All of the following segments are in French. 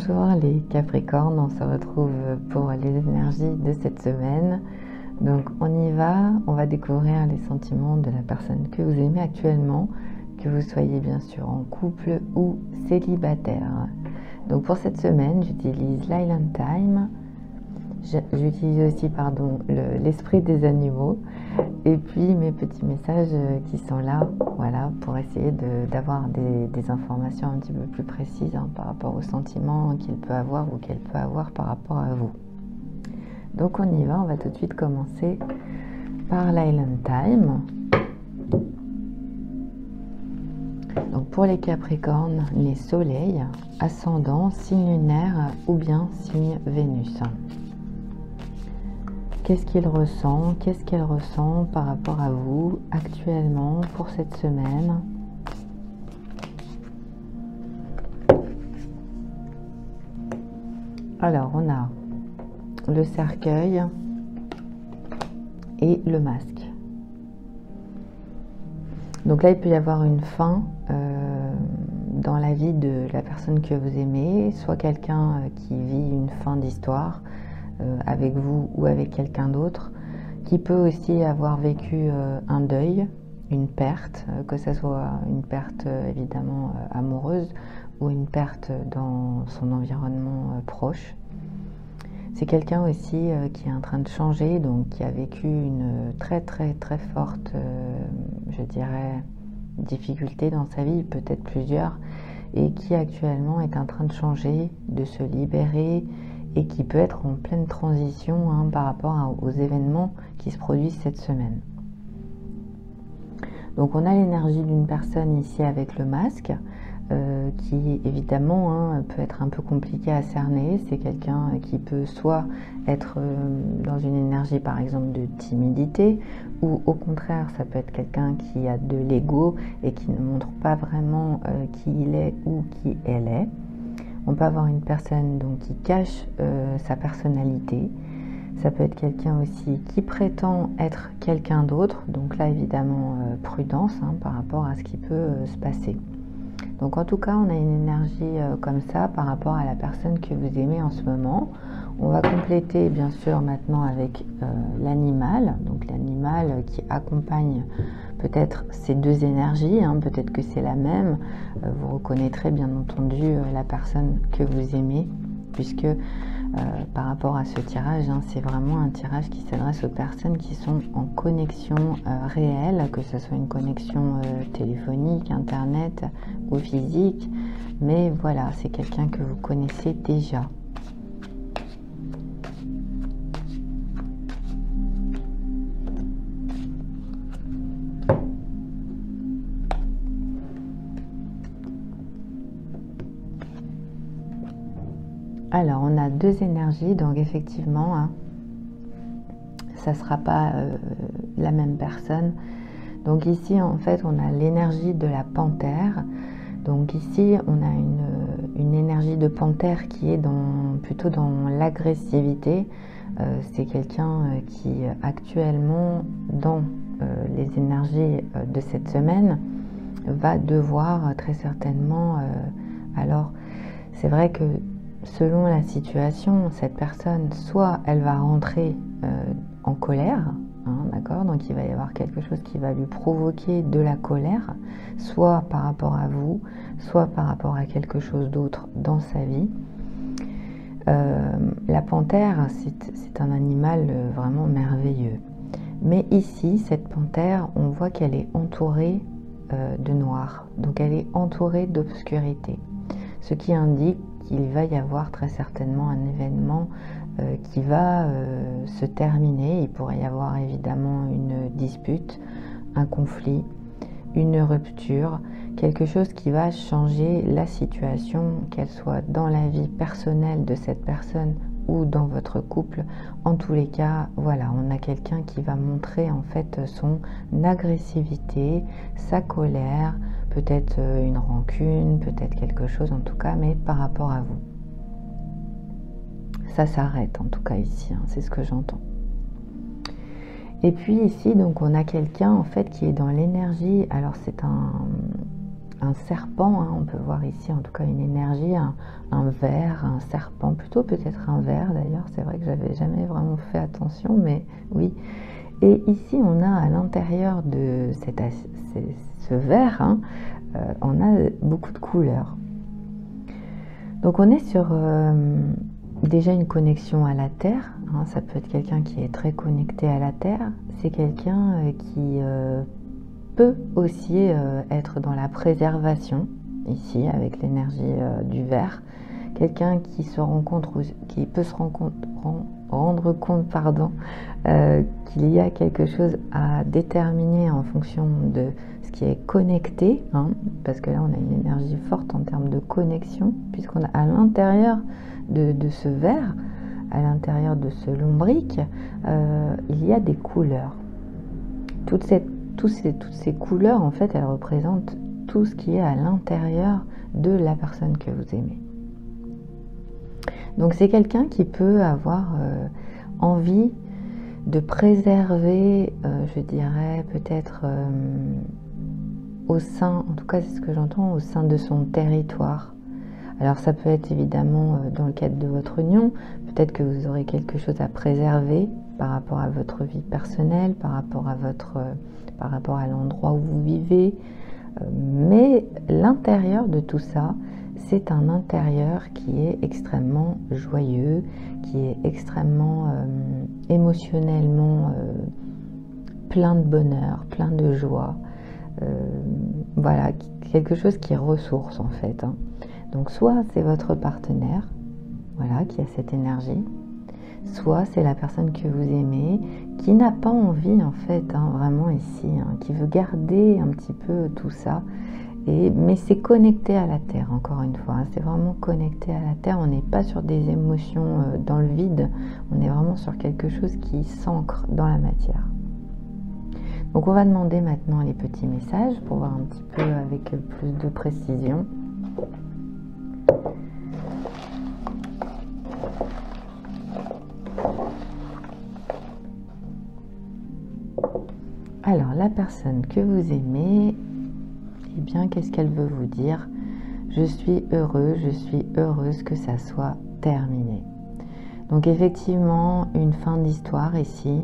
Bonjour les Capricornes, on se retrouve pour les énergies de cette semaine. Donc on y va, on va découvrir les sentiments de la personne que vous aimez actuellement, que vous soyez bien sûr en couple ou célibataire. Donc pour cette semaine, j'utilise l'Island Time, j'utilise aussi l'esprit des animaux et puis mes petits messages qui sont là, voilà, pour essayer d'avoir des informations un petit peu plus précises par rapport aux sentiments qu'il peut avoir ou qu'elle peut avoir par rapport à vous. Donc on y va, on va tout de suite commencer par l'Island Time. Donc pour les Capricornes, les soleils, ascendant, signe lunaire ou bien signe Vénus. Qu'est-ce qu'il ressent, qu'est-ce qu'elle ressent par rapport à vous actuellement pour cette semaine? Alors, on a le cercueil et le masque. Donc là, il peut y avoir une fin dans la vie de la personne que vous aimez, soit quelqu'un qui vit une fin d'histoire avec vous ou avec quelqu'un d'autre, qui peut aussi avoir vécu un deuil, une perte, que ce soit une perte évidemment amoureuse ou une perte dans son environnement proche. C'est quelqu'un aussi qui est en train de changer, donc qui a vécu une très forte, je dirais, difficulté dans sa vie, peut-être plusieurs, et qui actuellement est en train de changer, de se libérer, et qui peut être en pleine transition par rapport aux événements qui se produisent cette semaine. Donc on a l'énergie d'une personne ici avec le masque, qui évidemment peut être un peu compliqué à cerner. C'est quelqu'un qui peut soit être dans une énergie par exemple de timidité, ou au contraire ça peut être quelqu'un qui a de l'ego et qui ne montre pas vraiment qui il est ou qui elle est. On peut avoir une personne donc qui cache sa personnalité. Ça peut être quelqu'un aussi qui prétend être quelqu'un d'autre. Donc là, évidemment, prudence par rapport à ce qui peut se passer. Donc en tout cas, on a une énergie comme ça par rapport à la personne que vous aimez en ce moment. On va compléter bien sûr maintenant avec l'animal. Donc l'animal qui accompagne peut-être ces deux énergies, peut-être que c'est la même. Vous reconnaîtrez bien entendu la personne que vous aimez, puisque par rapport à ce tirage, c'est vraiment un tirage qui s'adresse aux personnes qui sont en connexion réelle, que ce soit une connexion téléphonique, internet ou physique. Mais voilà, c'est quelqu'un que vous connaissez déjà. Alors, on a deux énergies, donc effectivement, ça ne sera pas la même personne. Donc ici, en fait, on a l'énergie de la panthère. Donc ici, on a une énergie de panthère qui est plutôt dans l'agressivité. C'est quelqu'un qui, actuellement, dans les énergies de cette semaine, va devoir très certainement... alors, c'est vrai que selon la situation, cette personne, soit elle va rentrer en colère, d'accord, donc il va y avoir quelque chose qui va lui provoquer de la colère, soit par rapport à vous, soit par rapport à quelque chose d'autre dans sa vie. La panthère, c'est un animal vraiment merveilleux. Mais ici, cette panthère, on voit qu'elle est entourée de noir, donc elle est entourée d'obscurité, ce qui indique qu'il va y avoir très certainement un événement qui va se terminer. Il pourrait y avoir évidemment une dispute, un conflit, une rupture, quelque chose qui va changer la situation, qu'elle soit dans la vie personnelle de cette personne ou dans votre couple. En tous les cas, voilà, on a quelqu'un qui va montrer en fait son agressivité, sa colère, peut-être une rancune, peut-être quelque chose en tout cas, mais par rapport à vous. Ça s'arrête en tout cas ici, c'est ce que j'entends. Et puis ici, donc on a quelqu'un en fait qui est dans l'énergie, alors c'est un serpent, hein, on peut voir ici en tout cas une énergie, un ver, un serpent, plutôt peut-être un ver d'ailleurs, c'est vrai que j'avais jamais vraiment fait attention, mais oui. Et ici on a à l'intérieur de ce ver, hein, on a beaucoup de couleurs. Donc on est sur déjà une connexion à la Terre, hein, ça peut être quelqu'un qui est très connecté à la Terre, c'est quelqu'un qui peut aussi être dans la préservation, ici avec l'énergie du ver, quelqu'un qui se rencontre, qui peut se rendre compte qu'il y a quelque chose à déterminer en fonction de ce qui est connecté, hein, parce que là on a une énergie forte en termes de connexion, puisqu'on a à l'intérieur de ce ver, à l'intérieur de ce lombric, il y a des couleurs. Toutes ces couleurs, en fait, elles représentent tout ce qui est à l'intérieur de la personne que vous aimez. Donc c'est quelqu'un qui peut avoir envie de préserver, je dirais peut-être au sein, en tout cas c'est ce que j'entends, au sein de son territoire. Alors ça peut être évidemment dans le cadre de votre union, peut-être que vous aurez quelque chose à préserver par rapport à votre vie personnelle, par rapport à l'endroit où vous vivez, mais l'intérieur de tout ça, c'est un intérieur qui est extrêmement joyeux, qui est extrêmement émotionnellement plein de bonheur, plein de joie. Voilà, quelque chose qui ressource en fait, hein. Donc soit c'est votre partenaire, voilà, qui a cette énergie, soit c'est la personne que vous aimez, qui n'a pas envie en fait, hein, vraiment ici, hein, qui veut garder un petit peu tout ça, mais c'est connecté à la Terre, encore une fois, hein, c'est vraiment connecté à la Terre, on n'est pas sur des émotions dans le vide, on est vraiment sur quelque chose qui s'ancre dans la matière. Donc on va demander maintenant les petits messages pour voir un petit peu avec plus de précision. Alors, la personne que vous aimez, eh bien, qu'est-ce qu'elle veut vous dire? Je suis heureux, je suis heureuse que ça soit terminé. Donc, effectivement, une fin d'histoire ici,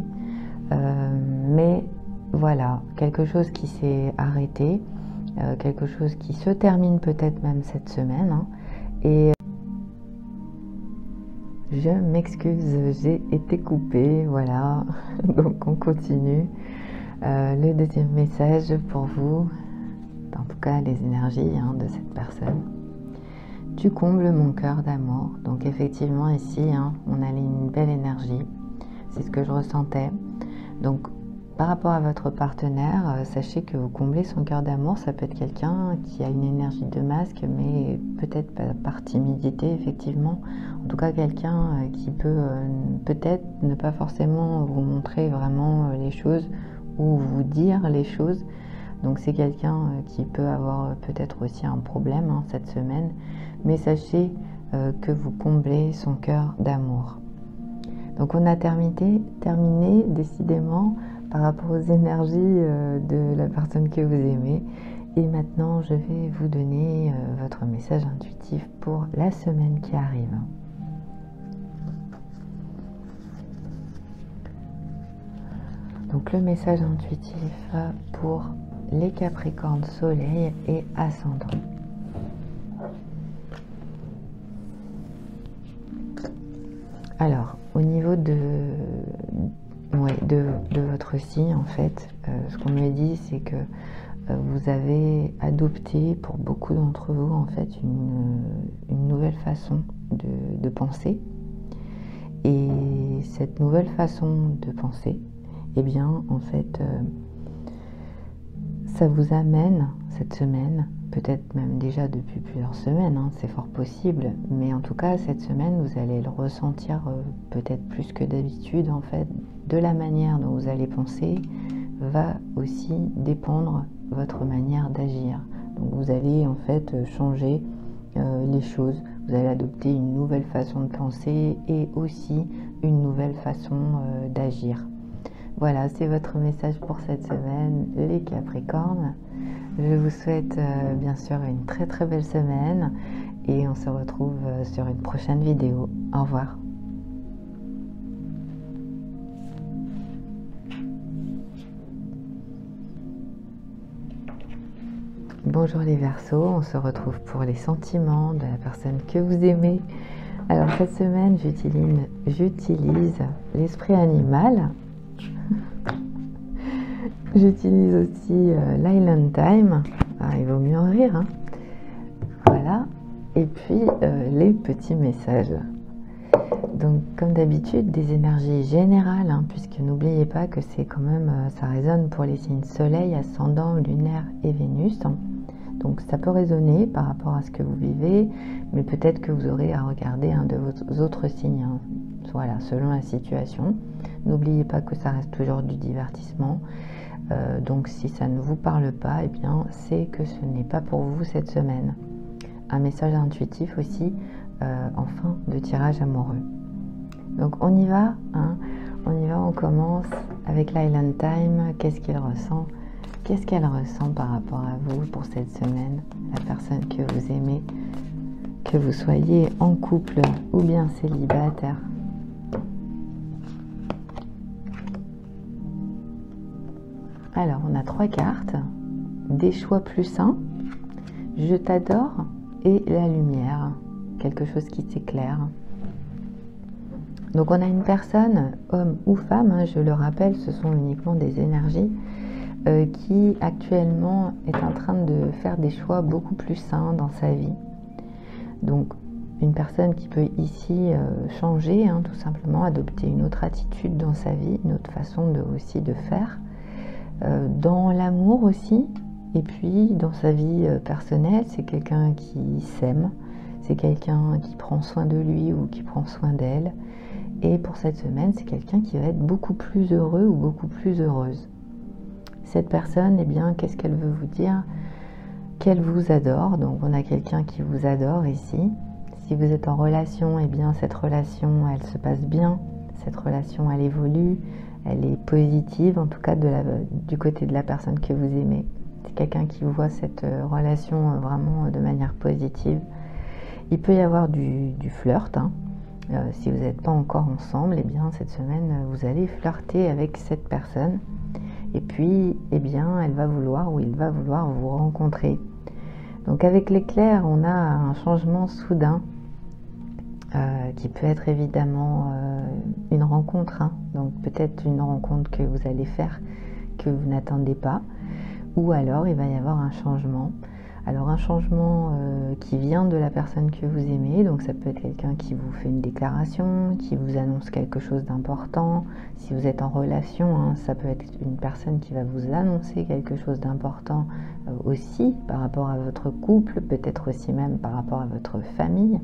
mais voilà, quelque chose qui s'est arrêté, quelque chose qui se termine peut-être même cette semaine, hein, et je m'excuse, j'ai été coupée, voilà, donc on continue. Le deuxième message pour vous, en tout cas les énergies, hein, de cette personne. Tu combles mon cœur d'amour. Donc effectivement ici, hein, on a une belle énergie. C'est ce que je ressentais. Donc par rapport à votre partenaire, sachez que vous comblez son cœur d'amour. Ça peut être quelqu'un qui a une énergie de masque, mais peut-être par timidité, effectivement. En tout cas, quelqu'un qui peut peut-être ne pas forcément vous montrer vraiment les choses ou vous dire les choses. Donc c'est quelqu'un qui peut avoir peut-être aussi un problème, hein, cette semaine. Mais sachez que vous comblez son cœur d'amour. Donc on a terminé décidément par rapport aux énergies de la personne que vous aimez. Et maintenant, je vais vous donner votre message intuitif pour la semaine qui arrive. Donc le message intuitif pour les Capricornes Soleil et Ascendant. Alors, au niveau de votre signe, en fait, ce qu'on me dit, c'est que vous avez adopté, pour beaucoup d'entre vous, en fait, une nouvelle façon de penser. Et cette nouvelle façon de penser, eh bien, en fait, ça vous amène, cette semaine, peut-être même déjà depuis plusieurs semaines, hein, c'est fort possible, mais en tout cas, cette semaine, vous allez le ressentir peut-être plus que d'habitude, en fait, de la manière dont vous allez penser, va aussi dépendre votre manière d'agir. Donc vous allez en fait changer les choses, vous allez adopter une nouvelle façon de penser et aussi une nouvelle façon d'agir. Voilà, c'est votre message pour cette semaine, les Capricornes. Je vous souhaite bien sûr une très très belle semaine et on se retrouve sur une prochaine vidéo. Au revoir. Bonjour les Verseaux, on se retrouve pour les sentiments de la personne que vous aimez. Alors cette semaine, j'utilise l'esprit animal. J'utilise aussi l'Island Time. Ah, il vaut mieux en rire. Hein. Voilà. Et puis les petits messages. Donc comme d'habitude, des énergies générales, hein, puisque n'oubliez pas que c'est quand même, ça résonne pour les signes Soleil, Ascendant, Lunaire et Vénus. Donc ça peut résonner par rapport à ce que vous vivez, mais peut-être que vous aurez à regarder un de vos autres signes, hein. Voilà, selon la situation. N'oubliez pas que ça reste toujours du divertissement. Donc si ça ne vous parle pas, eh bien c'est que ce n'est pas pour vous cette semaine. Un message intuitif aussi en fin de tirage amoureux. Donc on y va, hein, on commence avec l'Island Time. Qu'est-ce qu'il ressent? Qu'est-ce qu'elle ressent par rapport à vous pour cette semaine? La personne que vous aimez, que vous soyez en couple ou bien célibataire. Alors, on a 3 cartes. Des choix plus sains, je t'adore et la lumière. Quelque chose qui s'éclaire. Donc, on a une personne, homme ou femme, hein, je le rappelle, ce sont uniquement des énergies, qui actuellement est en train de faire des choix beaucoup plus sains dans sa vie. Donc, une personne qui peut ici changer, hein, tout simplement, adopter une autre attitude dans sa vie, une autre façon aussi de faire. Dans l'amour aussi, et puis dans sa vie personnelle, c'est quelqu'un qui s'aime, c'est quelqu'un qui prend soin de lui ou qui prend soin d'elle. Et pour cette semaine, c'est quelqu'un qui va être beaucoup plus heureux ou beaucoup plus heureuse. Cette personne, eh bien, qu'est-ce qu'elle veut vous dire? Qu'elle vous adore. Donc on a quelqu'un qui vous adore ici. Si vous êtes en relation, eh bien cette relation, elle se passe bien. Cette relation, elle évolue. Elle est positive, en tout cas du côté de la personne que vous aimez. C'est quelqu'un qui voit cette relation vraiment de manière positive. Il peut y avoir du flirt. Hein. Si vous n'êtes pas encore ensemble, eh bien cette semaine, vous allez flirter avec cette personne. Et puis, eh bien, elle va vouloir ou il va vouloir vous rencontrer. Donc avec l'éclair, on a un changement soudain. Qui peut être évidemment une rencontre, hein. Donc peut-être une rencontre que vous allez faire que vous n'attendez pas, ou alors il va y avoir un changement. Alors un changement qui vient de la personne que vous aimez, donc ça peut être quelqu'un qui vous fait une déclaration, qui vous annonce quelque chose d'important. Si vous êtes en relation, hein, ça peut être une personne qui va vous annoncer quelque chose d'important aussi par rapport à votre couple, peut-être aussi même par rapport à votre famille.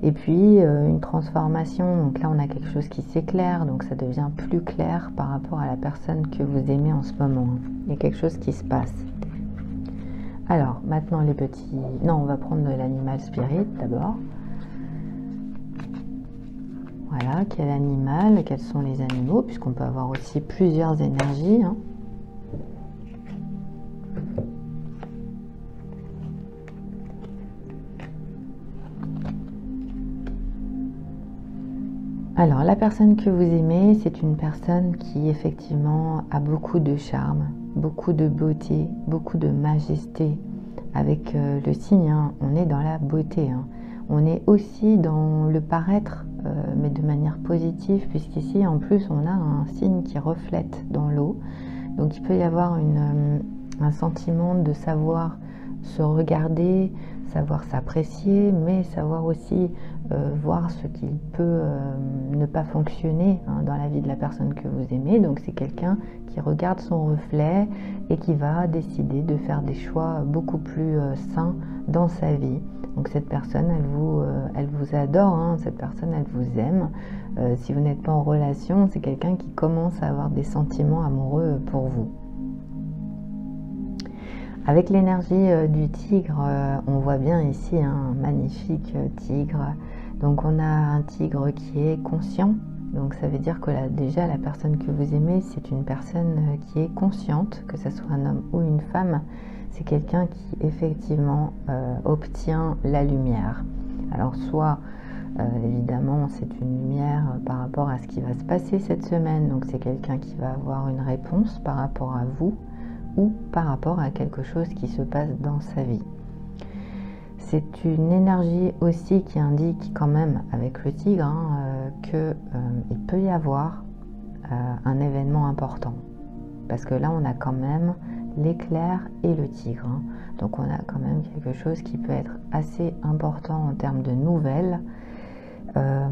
Et puis une transformation, donc là on a quelque chose qui s'éclaire, donc ça devient plus clair par rapport à la personne que vous aimez en ce moment. Il y a quelque chose qui se passe. Alors maintenant les petits... Non, on va prendre de l'animal spirit d'abord. Voilà, quel animal, quels sont les animaux, puisqu'on peut avoir aussi plusieurs énergies. Hein. Alors, la personne que vous aimez, c'est une personne qui effectivement a beaucoup de charme, beaucoup de beauté, beaucoup de majesté. Avec le signe, hein, on est dans la beauté. Hein. On est aussi dans le paraître, mais de manière positive, puisqu'ici, en plus, on a un signe qui reflète dans l'eau. Donc, il peut y avoir un sentiment de savoir se regarder, savoir s'apprécier, mais savoir aussi voir ce qui peut ne pas fonctionner, hein, dans la vie de la personne que vous aimez. Donc c'est quelqu'un qui regarde son reflet et qui va décider de faire des choix beaucoup plus sains dans sa vie. Donc cette personne, elle vous adore, hein, cette personne, elle vous aime. Si vous n'êtes pas en relation, c'est quelqu'un qui commence à avoir des sentiments amoureux pour vous. Avec l'énergie du tigre, on voit bien ici un magnifique tigre. Donc on a un tigre qui est conscient. Donc ça veut dire que déjà la personne que vous aimez, c'est une personne qui est consciente, que ce soit un homme ou une femme. c'est quelqu'un qui effectivement obtient la lumière. Alors soit évidemment c'est une lumière par rapport à ce qui va se passer cette semaine, donc c'est quelqu'un qui va avoir une réponse par rapport à vous ou par rapport à quelque chose qui se passe dans sa vie. C'est une énergie aussi qui indique quand même avec le tigre qu'il peut y avoir un événement important. Parce que là on a quand même l'éclair et le tigre. Donc on a quand même quelque chose qui peut être assez important en termes de nouvelles. Là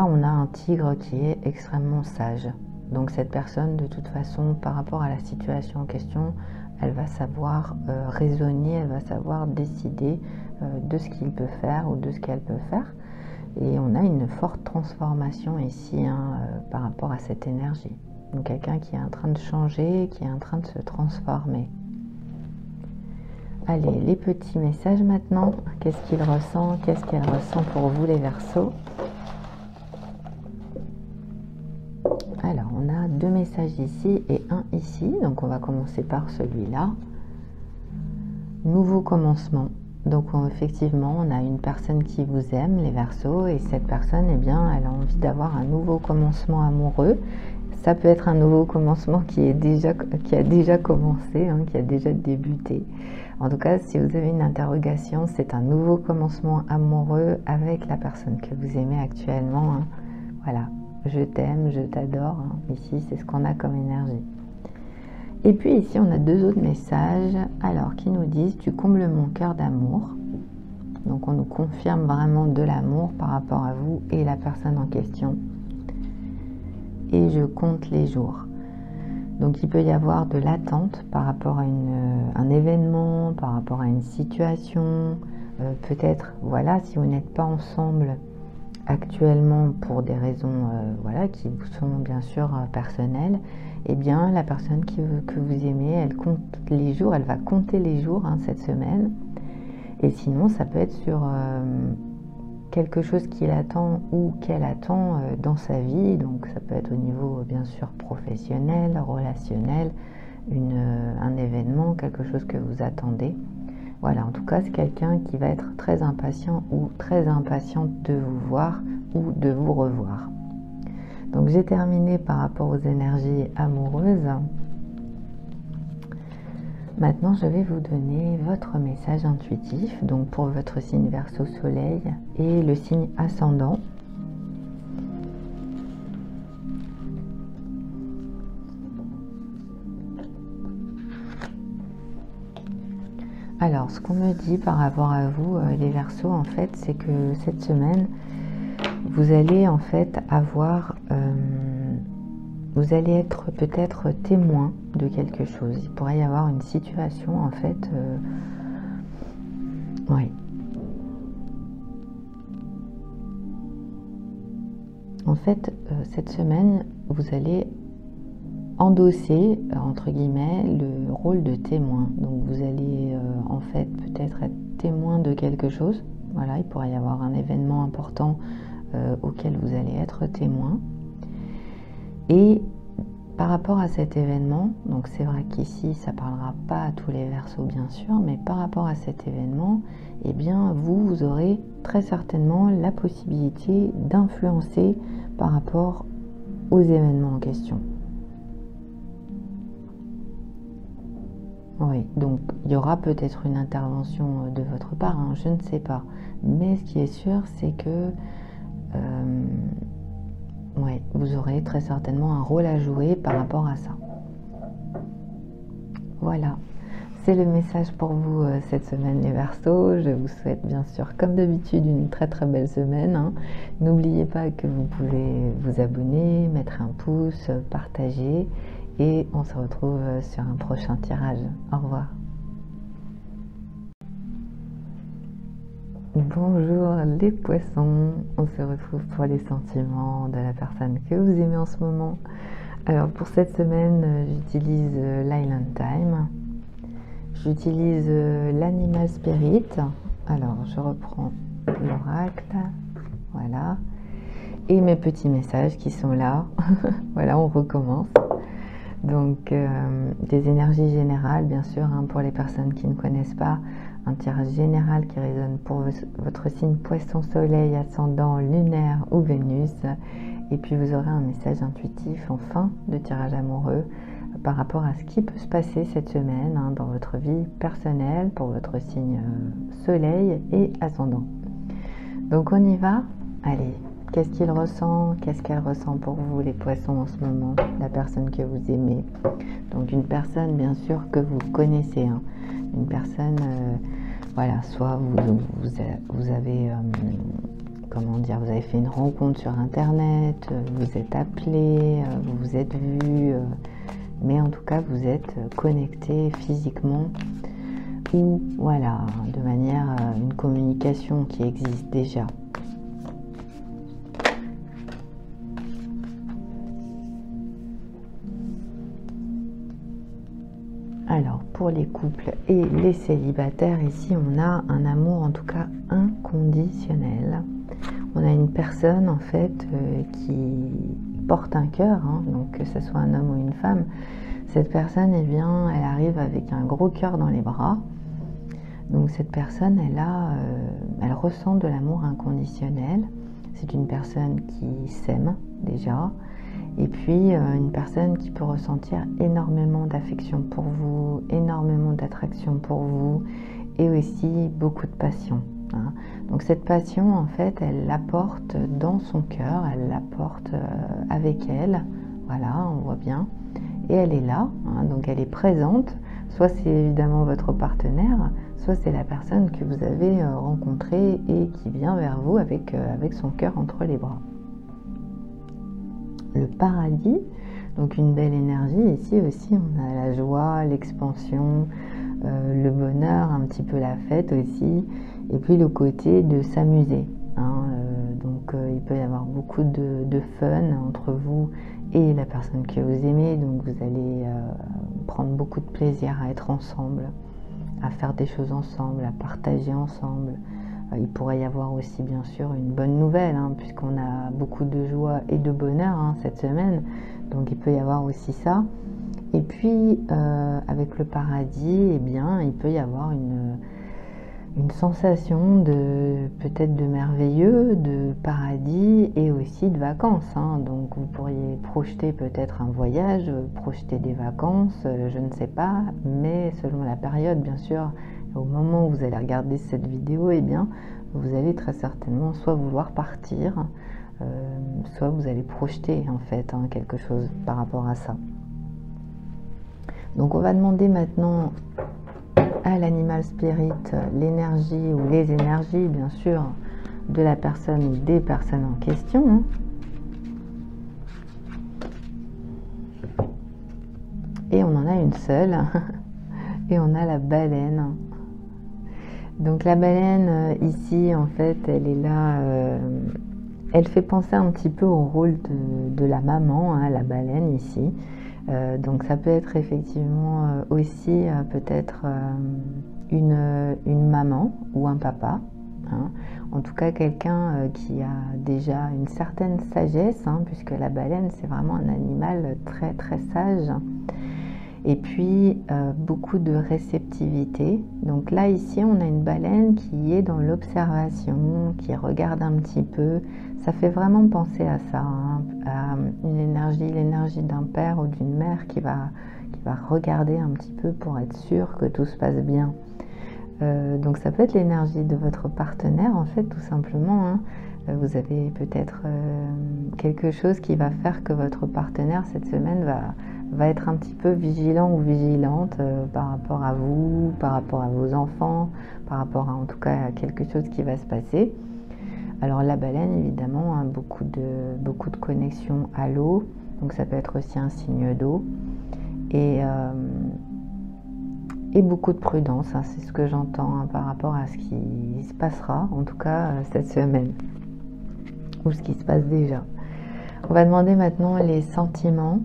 on a un tigre qui est extrêmement sage. Donc cette personne de toute façon par rapport à la situation en question, elle va savoir raisonner, elle va savoir décider de ce qu'il peut faire ou de ce qu'elle peut faire. Et on a une forte transformation ici par rapport à cette énergie. Donc quelqu'un qui est en train de changer, qui est en train de se transformer. Allez, les petits messages maintenant. Qu'est-ce qu'il ressent? Qu'est-ce qu'elle ressent pour vous les Verseaux? Alors, on a 2 messages ici et un ici. Donc, on va commencer par celui-là. Nouveau commencement. Donc, effectivement, on a une personne qui vous aime, les Verseaux, et cette personne, eh bien, elle a envie d'avoir un nouveau commencement amoureux. Ça peut être un nouveau commencement qui a déjà commencé, qui a déjà débuté. En tout cas, si vous avez une interrogation, c'est un nouveau commencement amoureux avec la personne que vous aimez actuellement. Voilà, je t'aime, je t'adore. Ici, c'est ce qu'on a comme énergie. Et puis ici, on a 2 autres messages, alors qui nous disent « Tu combles mon cœur d'amour ». Donc, on nous confirme vraiment de l'amour par rapport à vous et la personne en question. Et je compte les jours. Donc il peut y avoir de l'attente par rapport à un événement, par rapport à une situation. Peut-être, voilà, si vous n'êtes pas ensemble actuellement pour des raisons qui vous sont bien sûr personnelles, eh bien la personne que vous aimez, elle compte les jours, elle va compter les jours cette semaine. Et sinon, ça peut être sur quelque chose qu'il attend ou qu'elle attend dans sa vie. Donc ça peut être au niveau bien sûr professionnel, relationnel, un événement, quelque chose que vous attendez. Voilà, en tout cas c'est quelqu'un qui va être très impatient ou très impatiente de vous voir ou de vous revoir. Donc j'ai terminé par rapport aux énergies amoureuses. Maintenant, je vais vous donner votre message intuitif, donc pour votre signe Verseau Soleil et le signe ascendant. Alors, ce qu'on me dit par rapport à vous, les Verseaux, en fait, c'est que cette semaine, vous allez en fait avoir... vous allez être peut-être témoin de quelque chose. Il pourrait y avoir une situation, en fait. Oui. En fait, cette semaine, vous allez endosser, entre guillemets, le rôle de témoin. Donc, vous allez, en fait, peut-être être témoin de quelque chose. Voilà, il pourrait y avoir un événement important auquel vous allez être témoin. Et par rapport à cet événement, donc c'est vrai qu'ici ça ne parlera pas à tous les Verseaux bien sûr, mais par rapport à cet événement, eh bien vous aurez très certainement la possibilité d'influencer par rapport aux événements en question. Oui, donc il y aura peut-être une intervention de votre part, je ne sais pas. Mais ce qui est sûr, c'est que ouais, vous aurez très certainement un rôle à jouer par rapport à ça. Voilà, c'est le message pour vous cette semaine les Verseaux. Je vous souhaite bien sûr, comme d'habitude, une très très belle semaine. N'oubliez pas que vous pouvez vous abonner, mettre un pouce, partager. Et on se retrouve sur un prochain tirage. Au revoir. Bonjour les poissons, on se retrouve pour les sentiments de la personne que vous aimez en ce moment. Alors pour cette semaine, j'utilise l'Island Time, j'utilise l'Animal Spirit. Alors je reprends l'oracle, voilà, et mes petits messages qui sont là. Voilà, on recommence. Donc des énergies générales, bien sûr, hein, pour les personnes qui ne connaissent pas, un tirage général qui résonne pour votre signe Poisson, Soleil, Ascendant, Lunaire ou Vénus. Et puis vous aurez un message intuitif en fin de tirage amoureux par rapport à ce qui peut se passer cette semaine hein, dans votre vie personnelle pour votre signe Soleil et Ascendant. Donc on y va. Allez, qu'est-ce qu'il ressent? Qu'est-ce qu'elle ressent pour vous les Poissons en ce moment? La personne que vous aimez. Donc une personne bien sûr que vous connaissez. Hein. Une personne, voilà, soit vous avez... comment dire, vous avez fait une rencontre sur internet, vous êtes appelé, vous vous êtes vu, mais en tout cas vous êtes connecté physiquement ou voilà, de manière une communication qui existe déjà. Alors pour les couples et les célibataires, ici on a un amour en tout cas inconditionnel. On a une personne en fait qui porte un cœur, hein, donc que ce soit un homme ou une femme. Cette personne, eh bien, elle arrive avec un gros cœur dans les bras. Donc cette personne, elle ressent de l'amour inconditionnel. C'est une personne qui s'aime déjà. Et puis une personne qui peut ressentir énormément d'affection pour vous, énormément d'attraction pour vous et aussi beaucoup de passion. Hein. Donc cette passion, en fait, elle l'apporte dans son cœur, elle l'apporte avec elle, voilà, on voit bien, et elle est là, hein, donc elle est présente, soit c'est évidemment votre partenaire, soit c'est la personne que vous avez rencontrée et qui vient vers vous avec son cœur entre les bras. Le paradis, donc une belle énergie, ici aussi on a la joie, l'expansion, le bonheur, un petit peu la fête aussi, et puis le côté de s'amuser. Hein, donc il peut y avoir beaucoup de fun entre vous et la personne que vous aimez, donc vous allez prendre beaucoup de plaisir à être ensemble, à faire des choses ensemble, à partager ensemble. Il pourrait y avoir aussi bien sûr une bonne nouvelle, hein, puisqu'on a beaucoup de joie et de bonheur hein, cette semaine, donc il peut y avoir aussi ça. Et puis avec le paradis, eh bien, il peut y avoir une sensation de peut-être de merveilleux, de paradis et aussi de vacances. Hein. Donc vous pourriez projeter peut-être un voyage, projeter des vacances, je ne sais pas, mais selon la période bien sûr, au moment où vous allez regarder cette vidéo, eh bien, vous allez très certainement soit vouloir partir, soit vous allez projeter en fait hein, quelque chose par rapport à ça. Donc on va demander maintenant à l'animal spirit l'énergie ou les énergies bien sûr de la personne ou des personnes en question. Hein. Et on en a une seule et on a la baleine. Donc la baleine ici en fait elle est là, elle fait penser un petit peu au rôle de la maman, hein, la baleine ici. Donc ça peut être effectivement aussi peut-être une maman ou un papa, hein. En tout cas quelqu'un qui a déjà une certaine sagesse, hein, puisque la baleine c'est vraiment un animal très très sage, et puis beaucoup de réceptivité. Donc là ici on a une baleine qui est dans l'observation, qui regarde un petit peu. Ça fait vraiment penser à ça, hein, à une énergie, l'énergie d'un père ou d'une mère qui va regarder un petit peu pour être sûr que tout se passe bien. Donc ça peut être l'énergie de votre partenaire en fait tout simplement. Hein. Vous avez peut-être quelque chose qui va faire que votre partenaire cette semaine va être un petit peu vigilant ou vigilante par rapport à vous, par rapport à vos enfants, par rapport à en tout cas à quelque chose qui va se passer. Alors la baleine évidemment a beaucoup de connexions à l'eau, donc ça peut être aussi un signe d'eau et beaucoup de prudence, hein, c'est ce que j'entends hein, par rapport à ce qui se passera en tout cas cette semaine ou ce qui se passe déjà. On va demander maintenant les sentiments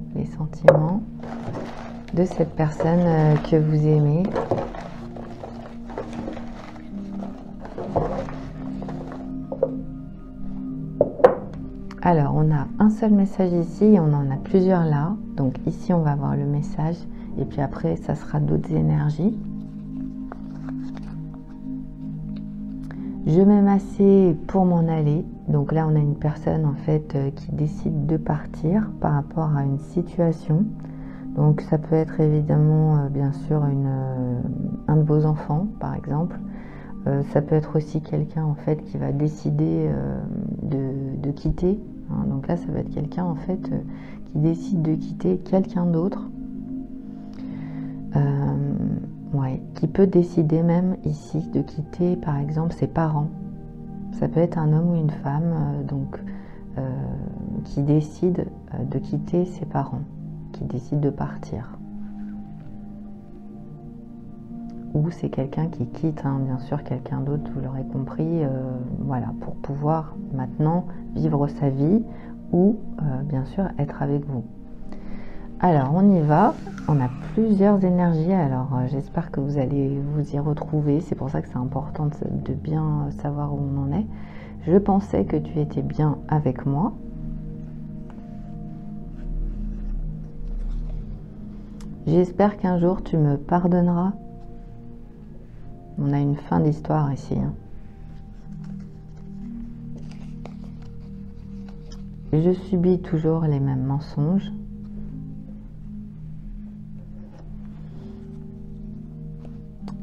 de cette personne que vous aimez. Alors, on a un seul message ici et on en a plusieurs là. Donc ici, on va avoir le message et puis après, ça sera d'autres énergies. Je m'aime assez pour m'en aller. Donc là, on a une personne en fait qui décide de partir par rapport à une situation. Donc ça peut être évidemment, bien sûr, un de vos enfants, par exemple. Ça peut être aussi quelqu'un en fait qui va décider de quitter. Hein. Donc là, ça va être quelqu'un en fait qui décide de quitter quelqu'un d'autre. Ouais, qui peut décider même ici de quitter par exemple ses parents. Ça peut être un homme ou une femme qui décide de quitter ses parents, qui décide de partir. Ou c'est quelqu'un qui quitte, hein, bien sûr quelqu'un d'autre, vous l'aurez compris, voilà, pour pouvoir maintenant vivre sa vie ou bien sûr être avec vous. Alors on y va, on a plusieurs énergies, alors j'espère que vous allez vous y retrouver, c'est pour ça que c'est important de bien savoir où on en est. Je pensais que tu étais bien avec moi. J'espère qu'un jour tu me pardonneras. On a une fin d'histoire ici. Hein. Je subis toujours les mêmes mensonges.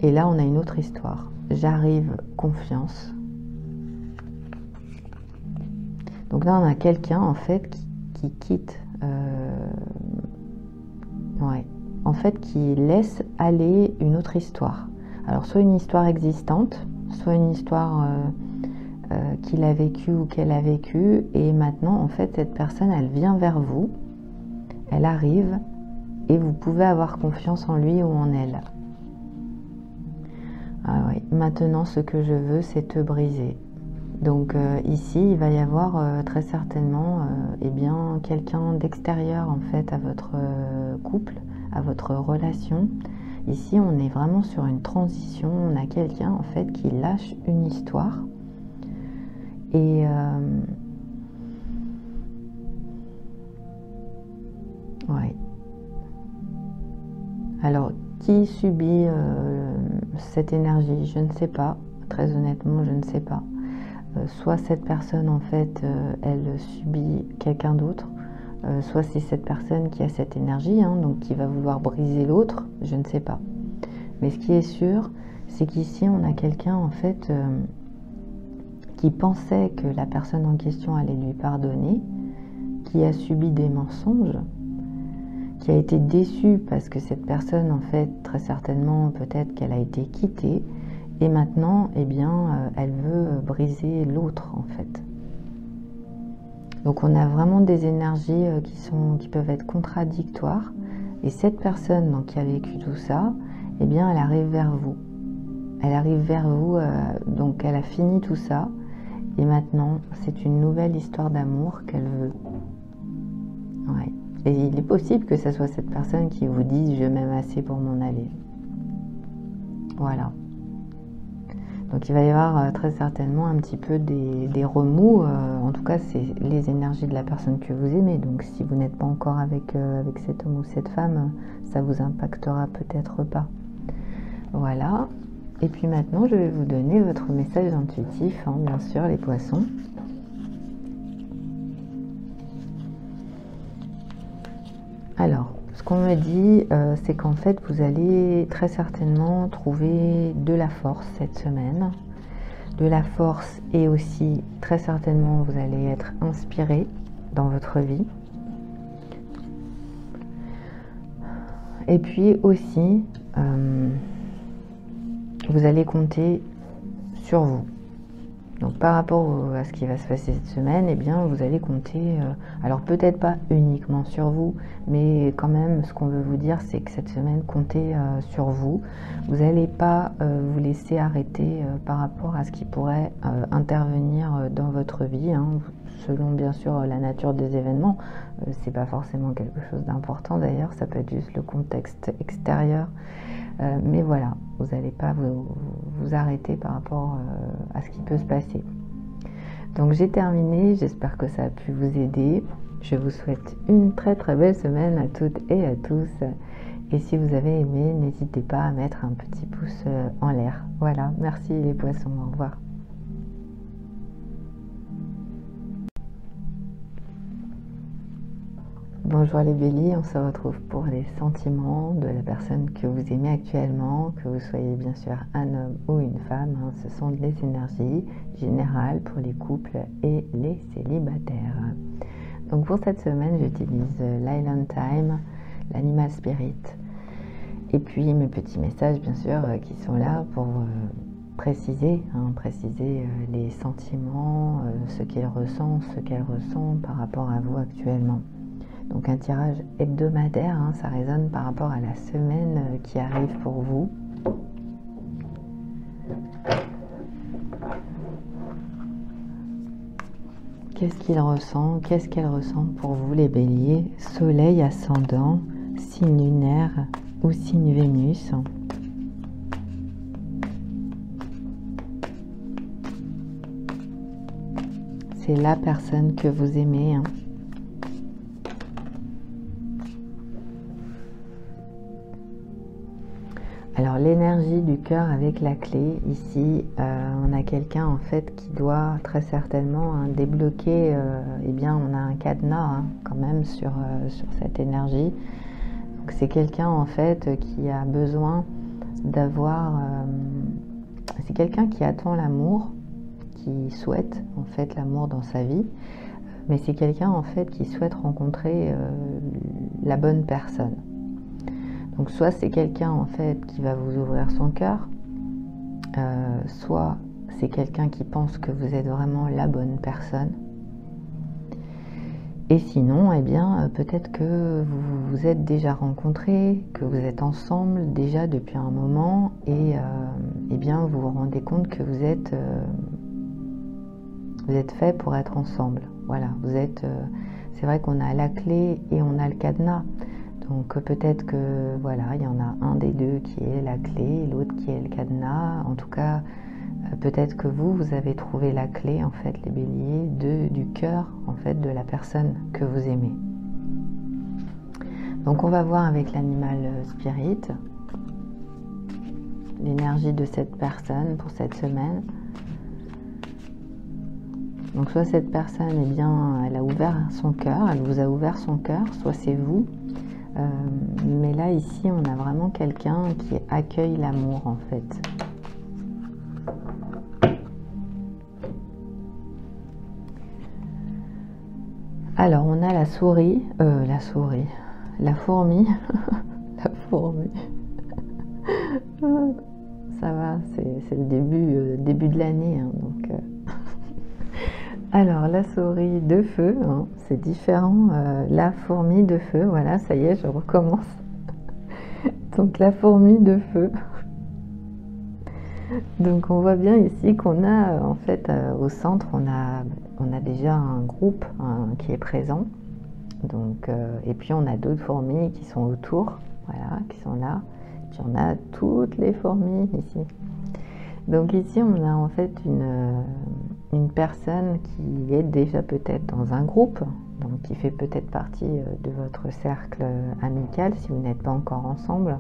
Et là, on a une autre histoire. J'arrive, confiance. Donc là, on a quelqu'un, en fait, qui quitte. Ouais. En fait, qui laisse aller une autre histoire. Alors, soit une histoire existante, soit une histoire qu'il a vécue ou qu'elle a vécue. Et maintenant, en fait, cette personne, elle vient vers vous. Elle arrive et vous pouvez avoir confiance en lui ou en elle. Ah oui. Maintenant, ce que je veux, c'est te briser. Donc ici, il va y avoir très certainement eh bien, quelqu'un d'extérieur en fait à votre couple, à votre relation. Ici, on est vraiment sur une transition. On a quelqu'un en fait qui lâche une histoire. Et ouais. Alors, qui subit cette énergie? Je ne sais pas. Très honnêtement, je ne sais pas. Soit cette personne, en fait, elle subit quelqu'un d'autre. Soit c'est cette personne qui a cette énergie, hein, donc qui va vouloir briser l'autre. Je ne sais pas. Mais ce qui est sûr, c'est qu'ici, on a quelqu'un, en fait, qui pensait que la personne en question allait lui pardonner, qui a subi des mensonges, qui a été déçu parce que cette personne, en fait, très certainement, peut-être qu'elle a été quittée, et maintenant, eh bien, elle veut briser l'autre, en fait. Donc, on a vraiment des énergies qui peuvent être contradictoires, et cette personne donc, qui a vécu tout ça, eh bien, elle arrive vers vous. Elle arrive vers vous, donc elle a fini tout ça, et maintenant, c'est une nouvelle histoire d'amour qu'elle veut. Ouais. Et il est possible que ce soit cette personne qui vous dise « je m'aime assez pour m'en aller ». Voilà. Donc il va y avoir très certainement un petit peu des remous. En tout cas, c'est les énergies de la personne que vous aimez. Donc si vous n'êtes pas encore avec cet homme ou cette femme, ça vous impactera peut-être pas. Voilà. Et puis maintenant, je vais vous donner votre message intuitif, hein, bien sûr, les poissons. Alors, ce qu'on me dit, c'est qu'en fait, vous allez très certainement trouver de la force cette semaine. De la force et aussi, très certainement, vous allez être inspiré dans votre vie. Et puis aussi, vous allez compter sur vous. Donc par rapport à ce qui va se passer cette semaine, eh bien vous allez compter, alors peut-être pas uniquement sur vous, mais quand même ce qu'on veut vous dire c'est que cette semaine comptez sur vous. Vous n'allez pas vous laisser arrêter par rapport à ce qui pourrait intervenir dans votre vie, hein, selon bien sûr la nature des événements. C'est pas forcément quelque chose d'important d'ailleurs, ça peut être juste le contexte extérieur. Mais voilà, vous n'allez pas vous arrêter par rapport à ce qui peut se passer. Donc j'ai terminé, j'espère que ça a pu vous aider. Je vous souhaite une très très belle semaine à toutes et à tous. Et si vous avez aimé, n'hésitez pas à mettre un petit pouce en l'air. Voilà, merci les poissons, au revoir. Bonjour les béliers, on se retrouve pour les sentiments de la personne que vous aimez actuellement, que vous soyez bien sûr un homme ou une femme. Ce sont les énergies générales pour les couples et les célibataires. Donc pour cette semaine, j'utilise l'Island Time, l'Animal Spirit, et puis mes petits messages bien sûr qui sont là pour préciser les sentiments, ce qu'il ressent, ce qu'elle ressent par rapport à vous actuellement. Donc un tirage hebdomadaire, ça résonne par rapport à la semaine qui arrive pour vous. Qu'est-ce qu'il ressent? Qu'est-ce qu'elle ressent pour vous les béliers? Soleil, ascendant, signe lunaire ou signe Vénus. C'est la personne que vous aimez. Alors l'énergie du cœur avec la clé, ici on a quelqu'un en fait qui doit très certainement débloquer, on a un cadenas quand même sur cette énergie. Donc c'est quelqu'un en fait qui a besoin d'avoir, c'est quelqu'un qui attend l'amour, qui souhaite en fait l'amour dans sa vie, mais c'est quelqu'un en fait qui souhaite rencontrer la bonne personne. Donc soit c'est quelqu'un en fait qui va vous ouvrir son cœur, soit c'est quelqu'un qui pense que vous êtes vraiment la bonne personne. Et sinon, peut-être que vous vous êtes déjà rencontrés, que vous êtes ensemble déjà depuis un moment, et vous vous rendez compte que vous êtes fait pour être ensemble. Voilà, c'est vrai qu'on a la clé et on a le cadenas. Donc peut-être que voilà, il y en a un des deux qui est la clé, l'autre qui est le cadenas. En tout cas, peut-être que vous avez trouvé la clé en fait, les béliers, du cœur en fait de la personne que vous aimez. Donc on va voir avec l'animal spirit l'énergie de cette personne pour cette semaine. Donc soit cette personne, elle a ouvert son cœur, elle vous a ouvert son cœur, soit c'est vous. Mais là, ici, on a vraiment quelqu'un qui accueille l'amour, en fait. Alors, on a la fourmi, la fourmi. Ça va, c'est le début de l'année, donc... Alors, la souris de feu, c'est différent. La fourmi de feu, voilà, ça y est, je recommence. Donc, la fourmi de feu. Donc, on voit bien ici qu'on a, en fait, au centre, on a déjà un groupe qui est présent. Donc, et puis, on a d'autres fourmis qui sont autour, voilà, qui sont là. Puis, on a toutes les fourmis ici. Donc, ici, on a en fait une personne qui est déjà peut-être dans un groupe, donc qui fait peut-être partie de votre cercle amical si vous n'êtes pas encore ensemble.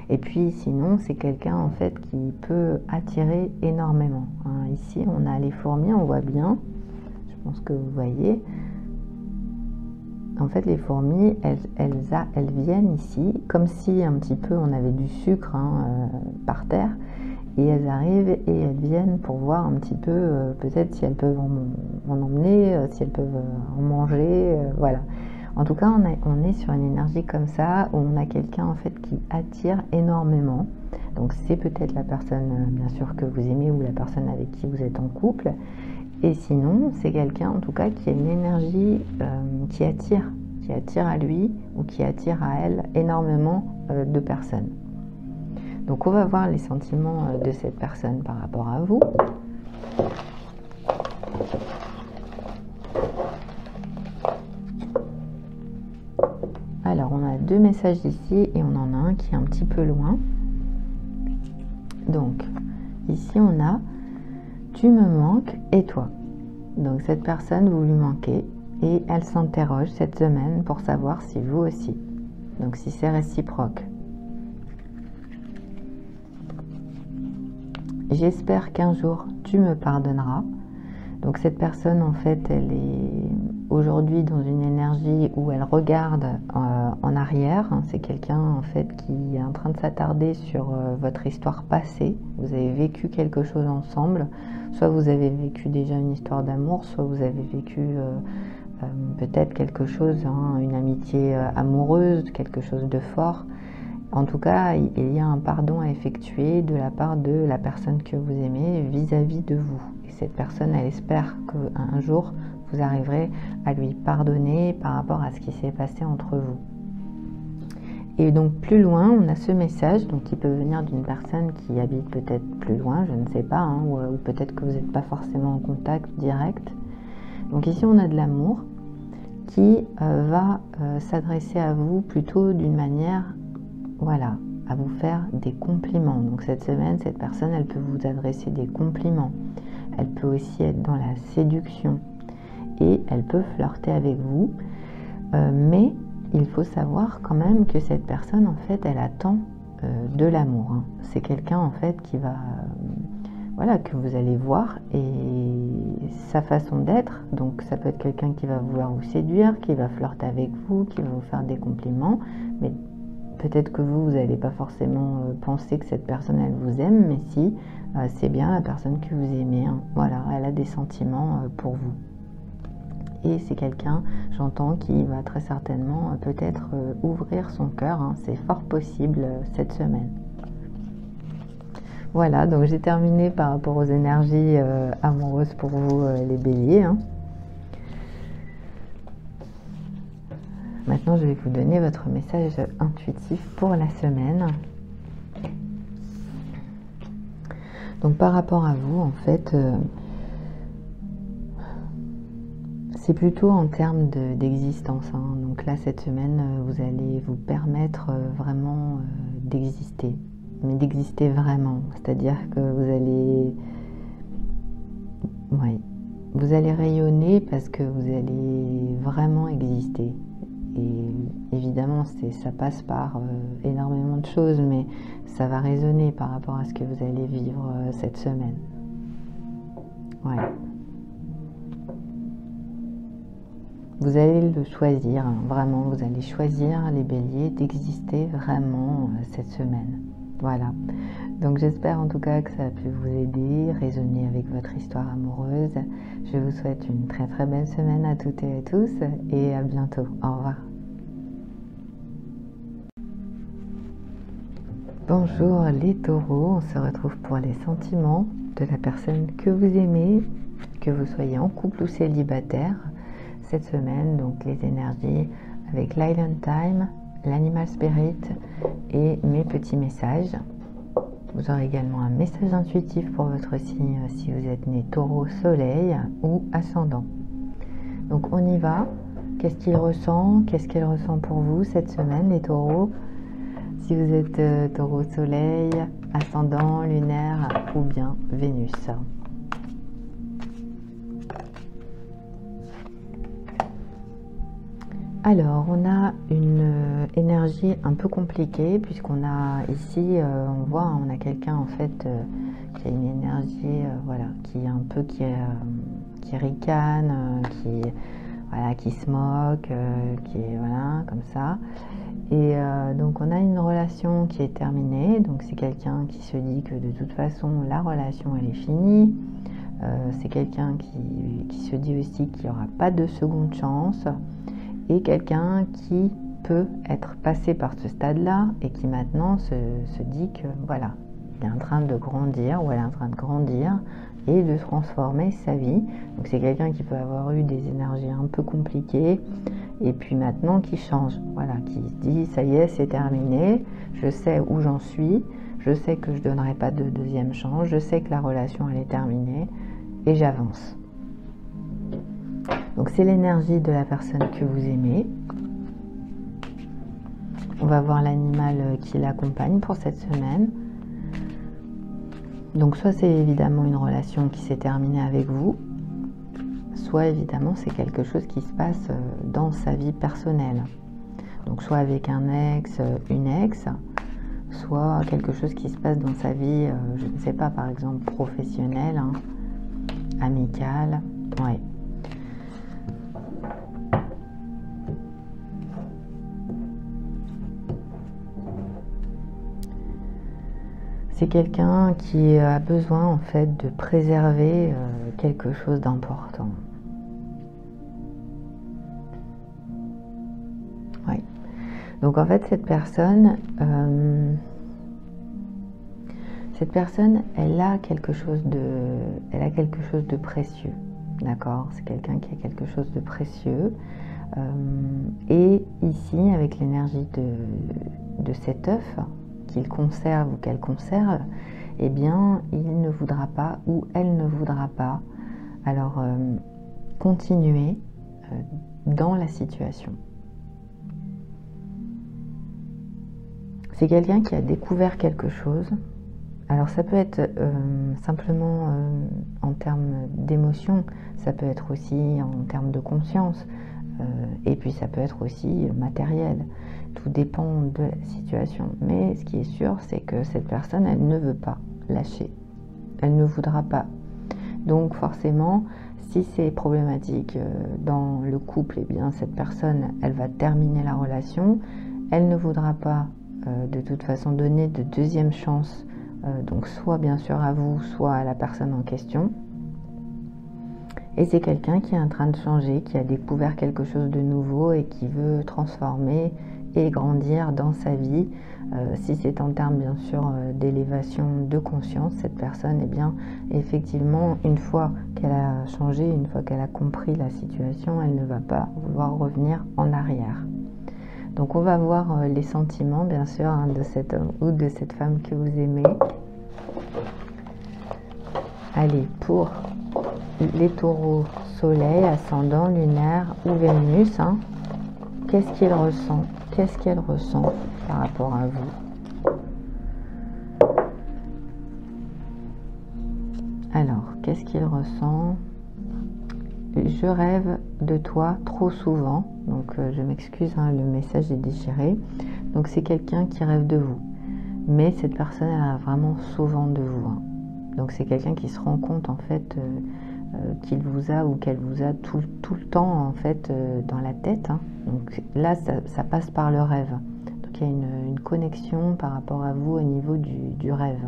Et puis sinon, c'est quelqu'un en fait qui peut attirer énormément. Ici, on a les fourmis, on voit bien, je pense que vous voyez. En fait, les fourmis, elles viennent ici, comme si un petit peu on avait du sucre par terre. Et elles arrivent et elles viennent pour voir un petit peu, peut-être si elles peuvent en emmener, si elles peuvent en manger, voilà. En tout cas, on est sur une énergie comme ça, où on a quelqu'un en fait qui attire énormément. Donc c'est peut-être la personne, bien sûr, que vous aimez ou la personne avec qui vous êtes en couple. Et sinon, c'est quelqu'un en tout cas qui a une énergie qui attire à lui ou qui attire à elle énormément de personnes. Donc on va voir les sentiments de cette personne par rapport à vous. Alors on a deux messages ici et on en a un qui est un petit peu loin. Donc ici on a tu me manques et toi. Donc cette personne, vous lui manquez et elle s'interroge cette semaine pour savoir si vous aussi. Donc si c'est réciproque. J'espère qu'un jour tu me pardonneras. Donc cette personne en fait elle est aujourd'hui dans une énergie où elle regarde en arrière. C'est quelqu'un en fait qui est en train de s'attarder sur votre histoire passée. Vous avez vécu quelque chose ensemble. Soit vous avez vécu déjà une histoire d'amour, soit vous avez vécu peut-être quelque chose, une amitié amoureuse, quelque chose de fort. En tout cas, il y a un pardon à effectuer de la part de la personne que vous aimez vis-à-vis de vous. Et cette personne, elle espère qu'un jour, vous arriverez à lui pardonner par rapport à ce qui s'est passé entre vous. Et donc plus loin, on a ce message donc, qui peut venir d'une personne qui habite peut-être plus loin, je ne sais pas, ou peut-être que vous n'êtes pas forcément en contact direct. Donc ici, on a de l'amour qui va s'adresser à vous plutôt d'une manière... Voilà, à vous faire des compliments. Donc cette semaine, cette personne, elle peut vous adresser des compliments. Elle peut aussi être dans la séduction. Et elle peut flirter avec vous. Mais il faut savoir quand même que cette personne, en fait, elle attend de l'amour. C'est quelqu'un, en fait, qui va... voilà, que vous allez voir. Et sa façon d'être, donc ça peut être quelqu'un qui va vouloir vous séduire, qui va flirter avec vous, qui va vous faire des compliments. Mais peut-être que vous n'allez pas forcément penser que cette personne, elle vous aime, mais si, c'est bien la personne que vous aimez. Voilà, elle a des sentiments pour vous. Et c'est quelqu'un, j'entends, qui va très certainement peut-être ouvrir son cœur. C'est fort possible cette semaine. Voilà, donc j'ai terminé par rapport aux énergies amoureuses pour vous, les béliers. Maintenant, je vais vous donner votre message intuitif pour la semaine. Donc, par rapport à vous, en fait, c'est plutôt en termes d'existence. Donc là, cette semaine, vous allez vous permettre vraiment d'exister. Mais d'exister vraiment. C'est-à-dire que vous allez rayonner parce que vous allez vraiment exister. Et évidemment, ça passe par énormément de choses, mais ça va résonner par rapport à ce que vous allez vivre cette semaine. Ouais. Vous allez le choisir, vraiment, vous allez choisir, les béliers, d'exister vraiment cette semaine. Voilà. Donc j'espère en tout cas que ça a pu vous aider, résonner avec votre histoire amoureuse. Je vous souhaite une très très belle semaine à toutes et à tous et à bientôt. Au revoir. Bonjour les taureaux, on se retrouve pour les sentiments de la personne que vous aimez, que vous soyez en couple ou célibataire. Cette semaine, donc les énergies avec l'Island Time, l'Animal Spirit et mes petits messages. Vous aurez également un message intuitif pour votre signe si vous êtes né taureau, soleil ou ascendant. Donc on y va. Qu'est-ce qu'il ressent? Qu'est-ce qu'elle ressent pour vous cette semaine, les taureaux? Si vous êtes taureau, soleil, ascendant, lunaire ou bien Vénus. Alors, on a une énergie un peu compliquée puisqu'on a ici, on voit, on a quelqu'un en fait qui a une énergie, voilà, qui est un peu qui ricane, qui se moque, qui est voilà comme ça. Et donc on a une relation qui est terminée. Donc c'est quelqu'un qui se dit que de toute façon la relation elle est finie. C'est quelqu'un qui se dit aussi qu'il n'y aura pas de seconde chance. Et quelqu'un qui peut être passé par ce stade-là et qui maintenant se dit que voilà, il est en train de grandir ou elle est en train de grandir et de transformer sa vie. Donc c'est quelqu'un qui peut avoir eu des énergies un peu compliquées et puis maintenant qui change, voilà, qui se dit ça y est, c'est terminé, je sais où j'en suis, je sais que je ne donnerai pas de deuxième chance, je sais que la relation elle est terminée et j'avance. Donc c'est l'énergie de la personne que vous aimez. On va voir l'animal qui l'accompagne pour cette semaine. Donc soit c'est évidemment une relation qui s'est terminée avec vous, soit évidemment c'est quelque chose qui se passe dans sa vie personnelle. Donc soit avec un ex, une ex, soit quelque chose qui se passe dans sa vie, je ne sais pas, par exemple professionnelle, hein, amicale, ouais. C'est quelqu'un qui a besoin en fait de préserver quelque chose d'important. Oui. Donc en fait cette personne, elle a quelque chose de précieux, d'accord? C'est quelqu'un qui a quelque chose de précieux. Et ici, avec l'énergie de cet œuf qu'il conserve ou qu'elle conserve, eh bien, il ne voudra pas ou elle ne voudra pas alors continuer dans la situation. C'est quelqu'un qui a découvert quelque chose. Alors ça peut être simplement en termes d'émotion, ça peut être aussi en termes de conscience, et puis ça peut être aussi matériel. Tout dépend de la situation. Mais ce qui est sûr, c'est que cette personne, elle ne veut pas lâcher. Elle ne voudra pas. Donc forcément, si c'est problématique dans le couple, eh bien cette personne, elle va terminer la relation. Elle ne voudra pas de toute façon donner de deuxième chance, donc soit bien sûr à vous, soit à la personne en question. Et c'est quelqu'un qui est en train de changer, qui a découvert quelque chose de nouveau et qui veut transformer et grandir dans sa vie. Si c'est en termes bien sûr d'élévation de conscience, cette personne, eh bien effectivement, une fois qu'elle a changé, une fois qu'elle a compris la situation, elle ne va pas vouloir revenir en arrière. Donc on va voir les sentiments bien sûr hein, de cet homme ou de cette femme que vous aimez. Allez, pour les taureaux, soleil, ascendant, lunaire ou Vénus, hein, qu'est-ce qu'il ressent? Qu'est-ce qu'elle ressent par rapport à vous? Alors, qu'est-ce qu'il ressent? Je rêve de toi trop souvent. Donc, je m'excuse, hein, le message est déchiré. Donc, c'est quelqu'un qui rêve de vous. Mais cette personne, elle rêve vraiment souvent de vous. Hein. Donc, c'est quelqu'un qui se rend compte, en fait, qu'il vous a ou qu'elle vous a tout le temps, en fait, dans la tête. Hein. Donc, là, ça passe par le rêve. Donc, il y a une connexion par rapport à vous au niveau du rêve.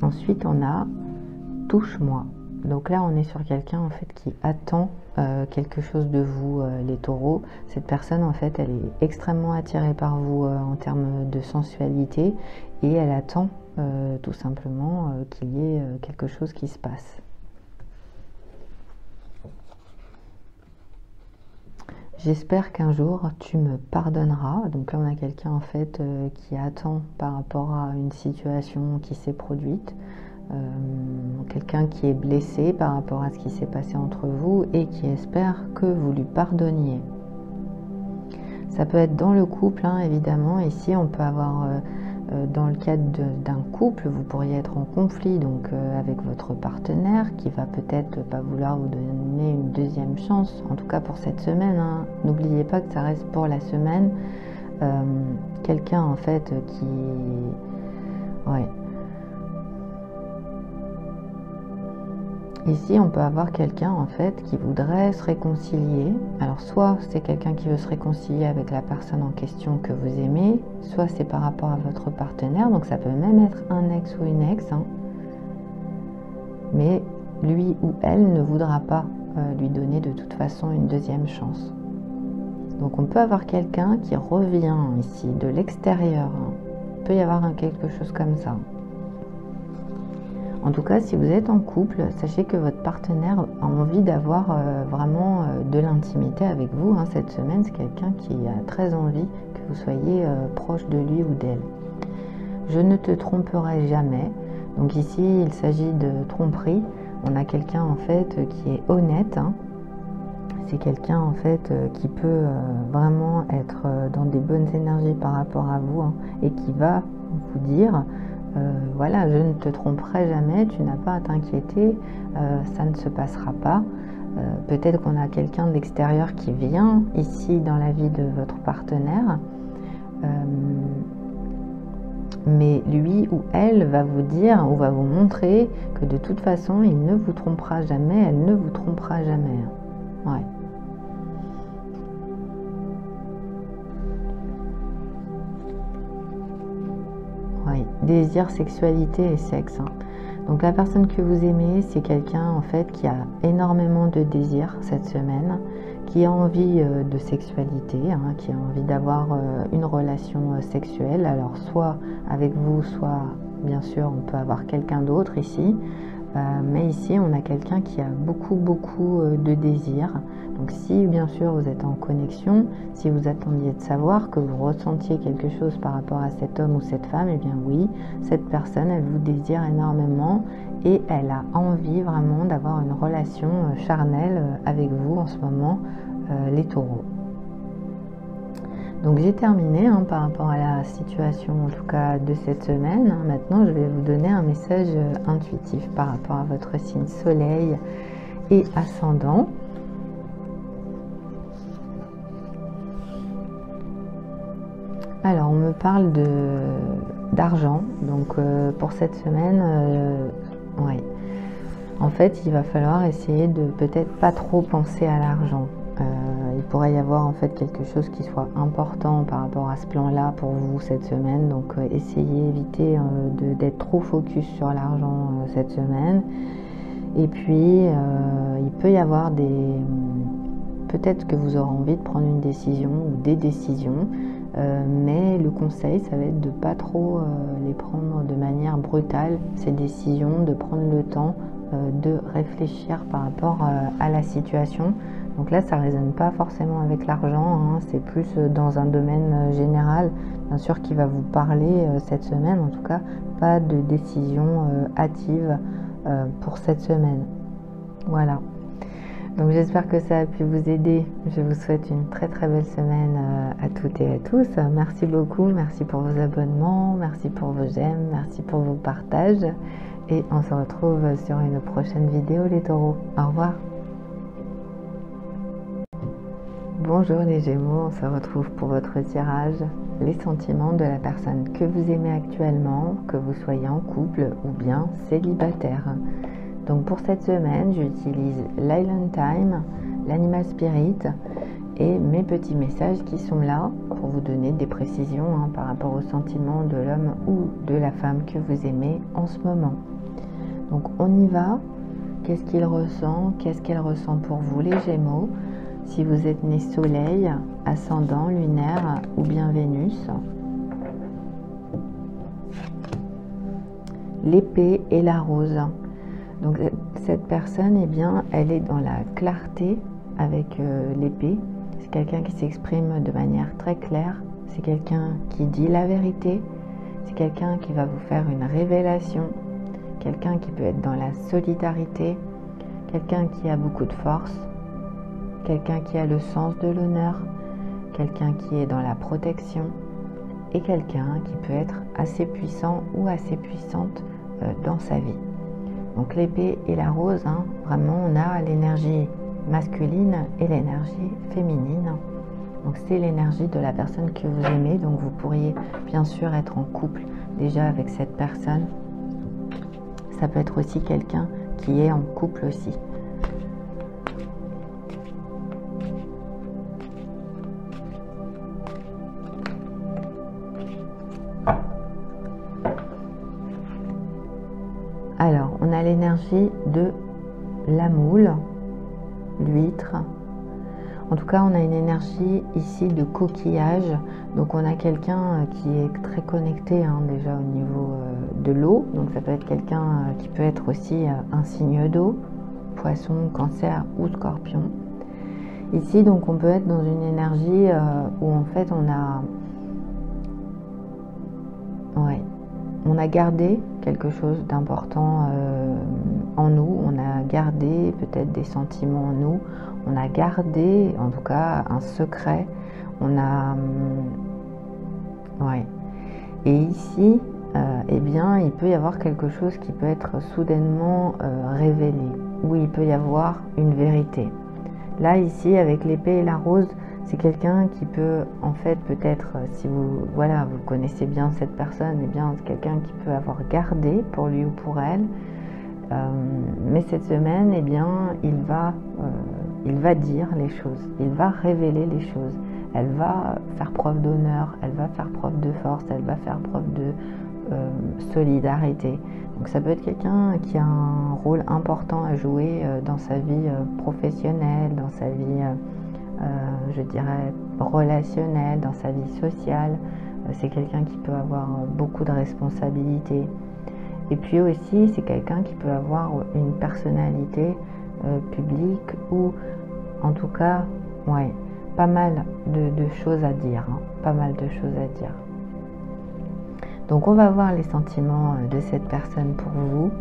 Ensuite, on a « touche-moi ». Donc là, on est sur quelqu'un en fait qui attend quelque chose de vous, les taureaux. Cette personne, en fait, elle est extrêmement attirée par vous en termes de sensualité et elle attend tout simplement qu'il y ait quelque chose qui se passe. J'espère qu'un jour tu me pardonneras. Donc là, on a quelqu'un en fait qui attend par rapport à une situation qui s'est produite. Quelqu'un qui est blessé par rapport à ce qui s'est passé entre vous et qui espère que vous lui pardonniez. Ça peut être dans le couple, hein, évidemment. Ici, on peut avoir, dans le cadre d'un couple, vous pourriez être en conflit donc avec votre partenaire qui va peut-être pas vouloir vous donner une deuxième chance, en tout cas pour cette semaine. Hein. N'oubliez pas que ça reste pour la semaine. Quelqu'un en fait qui... Ouais. Ici, on peut avoir quelqu'un en fait qui voudrait se réconcilier. Alors, soit c'est quelqu'un qui veut se réconcilier avec la personne en question que vous aimez, soit c'est par rapport à votre partenaire. Donc, ça peut même être un ex ou une ex. Hein. Mais lui ou elle ne voudra pas lui donner de toute façon une deuxième chance. Donc, on peut avoir quelqu'un qui revient ici de l'extérieur. Hein. Il peut y avoir quelque chose comme ça. En tout cas, si vous êtes en couple, sachez que votre partenaire a envie d'avoir vraiment de l'intimité avec vous. Hein, cette semaine, c'est quelqu'un qui a très envie que vous soyez proche de lui ou d'elle. Je ne te tromperai jamais. Donc ici, il s'agit de tromperie. On a quelqu'un en fait qui est honnête. Hein. C'est quelqu'un en fait qui peut vraiment être dans des bonnes énergies par rapport à vous hein, et qui va vous dire voilà, je ne te tromperai jamais, tu n'as pas à t'inquiéter, ça ne se passera pas. Peut-être qu'on a quelqu'un d'extérieur qui vient ici dans la vie de votre partenaire, mais lui ou elle va vous dire ou va vous montrer que de toute façon, il ne vous trompera jamais, elle ne vous trompera jamais. Ouais. Oui, désir, sexualité et sexe. Donc la personne que vous aimez, c'est quelqu'un en fait qui a énormément de désir cette semaine, qui a envie de sexualité, qui a envie d'avoir une relation sexuelle. Alors soit avec vous, soit bien sûr on peut avoir quelqu'un d'autre ici. Mais ici on a quelqu'un qui a beaucoup de désir. Donc si bien sûr vous êtes en connexion, si vous attendiez de savoir que vous ressentiez quelque chose par rapport à cet homme ou cette femme, eh bien oui, cette personne elle vous désire énormément et elle a envie vraiment d'avoir une relation charnelle avec vous en ce moment, les taureaux. Donc j'ai terminé par rapport à la situation en tout cas de cette semaine. Maintenant je vais vous donner un message intuitif par rapport à votre signe soleil et ascendant. Alors on me parle d'argent, donc pour cette semaine, ouais. En fait il va falloir essayer de peut-être pas trop penser à l'argent. Il pourrait y avoir en fait quelque chose qui soit important par rapport à ce plan-là pour vous cette semaine. Donc essayez, évitez d'être trop focus sur l'argent cette semaine. Et puis il peut y avoir peut-être que vous aurez envie de prendre une décision ou des décisions. Mais le conseil, ça va être de pas trop les prendre de manière brutale, ces décisions, de prendre le temps de réfléchir par rapport à la situation. Donc là, ça ne résonne pas forcément avec l'argent, c'est plus dans un domaine général, bien sûr, qui va vous parler cette semaine. En tout cas, pas de décision hâtive pour cette semaine. Voilà. Donc j'espère que ça a pu vous aider. Je vous souhaite une très belle semaine à toutes et à tous. Merci beaucoup, merci pour vos abonnements, merci pour vos j'aime, merci pour vos partages. Et on se retrouve sur une prochaine vidéo les taureaux. Au revoir. Bonjour les Gémeaux, on se retrouve pour votre tirage. Les sentiments de la personne que vous aimez actuellement, que vous soyez en couple ou bien célibataire. Donc pour cette semaine, j'utilise l'Island Time, l'Animal Spirit et mes petits messages qui sont là pour vous donner des précisions par rapport aux sentiments de l'homme ou de la femme que vous aimez en ce moment. Donc on y va. Qu'est-ce qu'il ressent? Qu'est-ce qu'elle ressent pour vous les Gémeaux? Si vous êtes né Soleil, ascendant, lunaire ou bien Vénus. L'épée et la rose. Donc cette personne, eh bien, elle est dans la clarté avec l'épée. C'est quelqu'un qui s'exprime de manière très claire. C'est quelqu'un qui dit la vérité. C'est quelqu'un qui va vous faire une révélation. Quelqu'un qui peut être dans la solidarité. Quelqu'un qui a beaucoup de force. Quelqu'un qui a le sens de l'honneur. Quelqu'un qui est dans la protection. Et quelqu'un qui peut être assez puissant ou assez puissante dans sa vie. Donc l'épée et la rose, vraiment on a l'énergie masculine et l'énergie féminine. Donc c'est l'énergie de la personne que vous aimez. Donc vous pourriez bien sûr être en couple déjà avec cette personne. Ça peut être aussi quelqu'un qui est en couple aussi. Alors, on a l'énergie de la moule, l'huître. En tout cas, on a une énergie ici de coquillage. Donc, on a quelqu'un qui est très connecté déjà au niveau de l'eau. Donc, ça peut être quelqu'un qui peut être aussi un signe d'eau, poisson, cancer ou scorpion. Ici, donc, on peut être dans une énergie où en fait, on a gardé quelque chose d'important en nous, on a gardé peut-être des sentiments en nous, on a gardé en tout cas un secret, on a... Et ici, eh bien, il peut y avoir quelque chose qui peut être soudainement révélé, où il peut y avoir une vérité. Là, ici, avec l'épée et la rose, c'est quelqu'un qui peut, en fait, peut-être, si vous, voilà, vous connaissez bien cette personne, eh bien, c'est quelqu'un qui peut avoir gardé pour lui ou pour elle. Mais cette semaine, eh bien, il va dire les choses, il va révéler les choses. Elle va faire preuve d'honneur, elle va faire preuve de force, elle va faire preuve de solidarité. Donc ça peut être quelqu'un qui a un rôle important à jouer dans sa vie professionnelle, dans sa vie, je dirais, relationnelle, dans sa vie sociale. C'est quelqu'un qui peut avoir beaucoup de responsabilités. Et puis aussi, c'est quelqu'un qui peut avoir une personnalité publique ou, en tout cas, ouais, pas mal de choses à dire, hein, pas mal de choses à dire. Donc on va voir les sentiments de cette personne pour vous.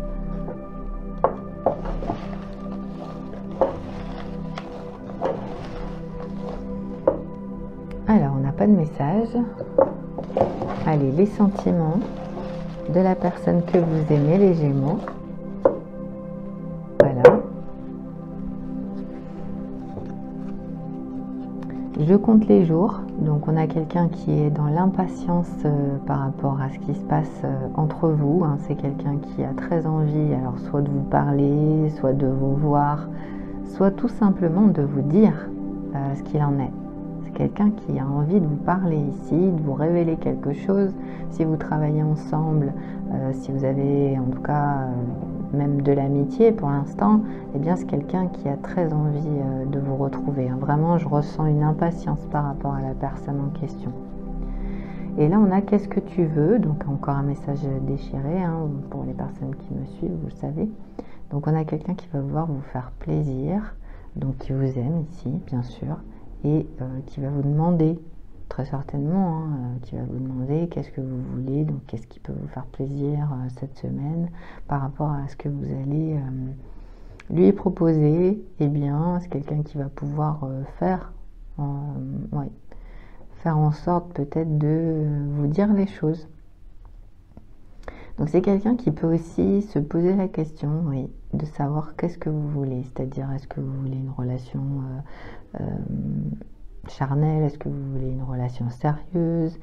Alors, on n'a pas de message. Allez, les sentiments de la personne que vous aimez, les Gémeaux. Voilà. Je compte les jours. Donc on a quelqu'un qui est dans l'impatience par rapport à ce qui se passe entre vous. Hein. C'est quelqu'un qui a très envie, alors soit de vous parler, soit de vous voir, soit tout simplement de vous dire ce qu'il en est. C'est quelqu'un qui a envie de vous parler ici, de vous révéler quelque chose. Si vous travaillez ensemble, si vous avez en tout cas même de l'amitié pour l'instant, eh bien c'est quelqu'un qui a très envie de vous retrouver. Hein. Vraiment, je ressens une impatience par rapport à la personne en question. Et là, on a qu'est-ce que tu veux, donc encore un message déchiré hein, pour les personnes qui me suivent, vous le savez. Donc on a quelqu'un qui va vouloir vous faire plaisir, donc qui vous aime ici, bien sûr, et qui va vous demander, très certainement, hein, qui va vous demander qu'est-ce que vous voulez, donc qu'est-ce qui peut vous faire plaisir cette semaine par rapport à ce que vous allez lui proposer. Eh bien, c'est quelqu'un qui va pouvoir faire en sorte peut-être de vous dire les choses. Donc c'est quelqu'un qui peut aussi se poser la question, oui, de savoir qu'est-ce que vous voulez, c'est-à-dire est-ce que vous voulez une relation charnelle, est-ce que vous voulez une relation sérieuse,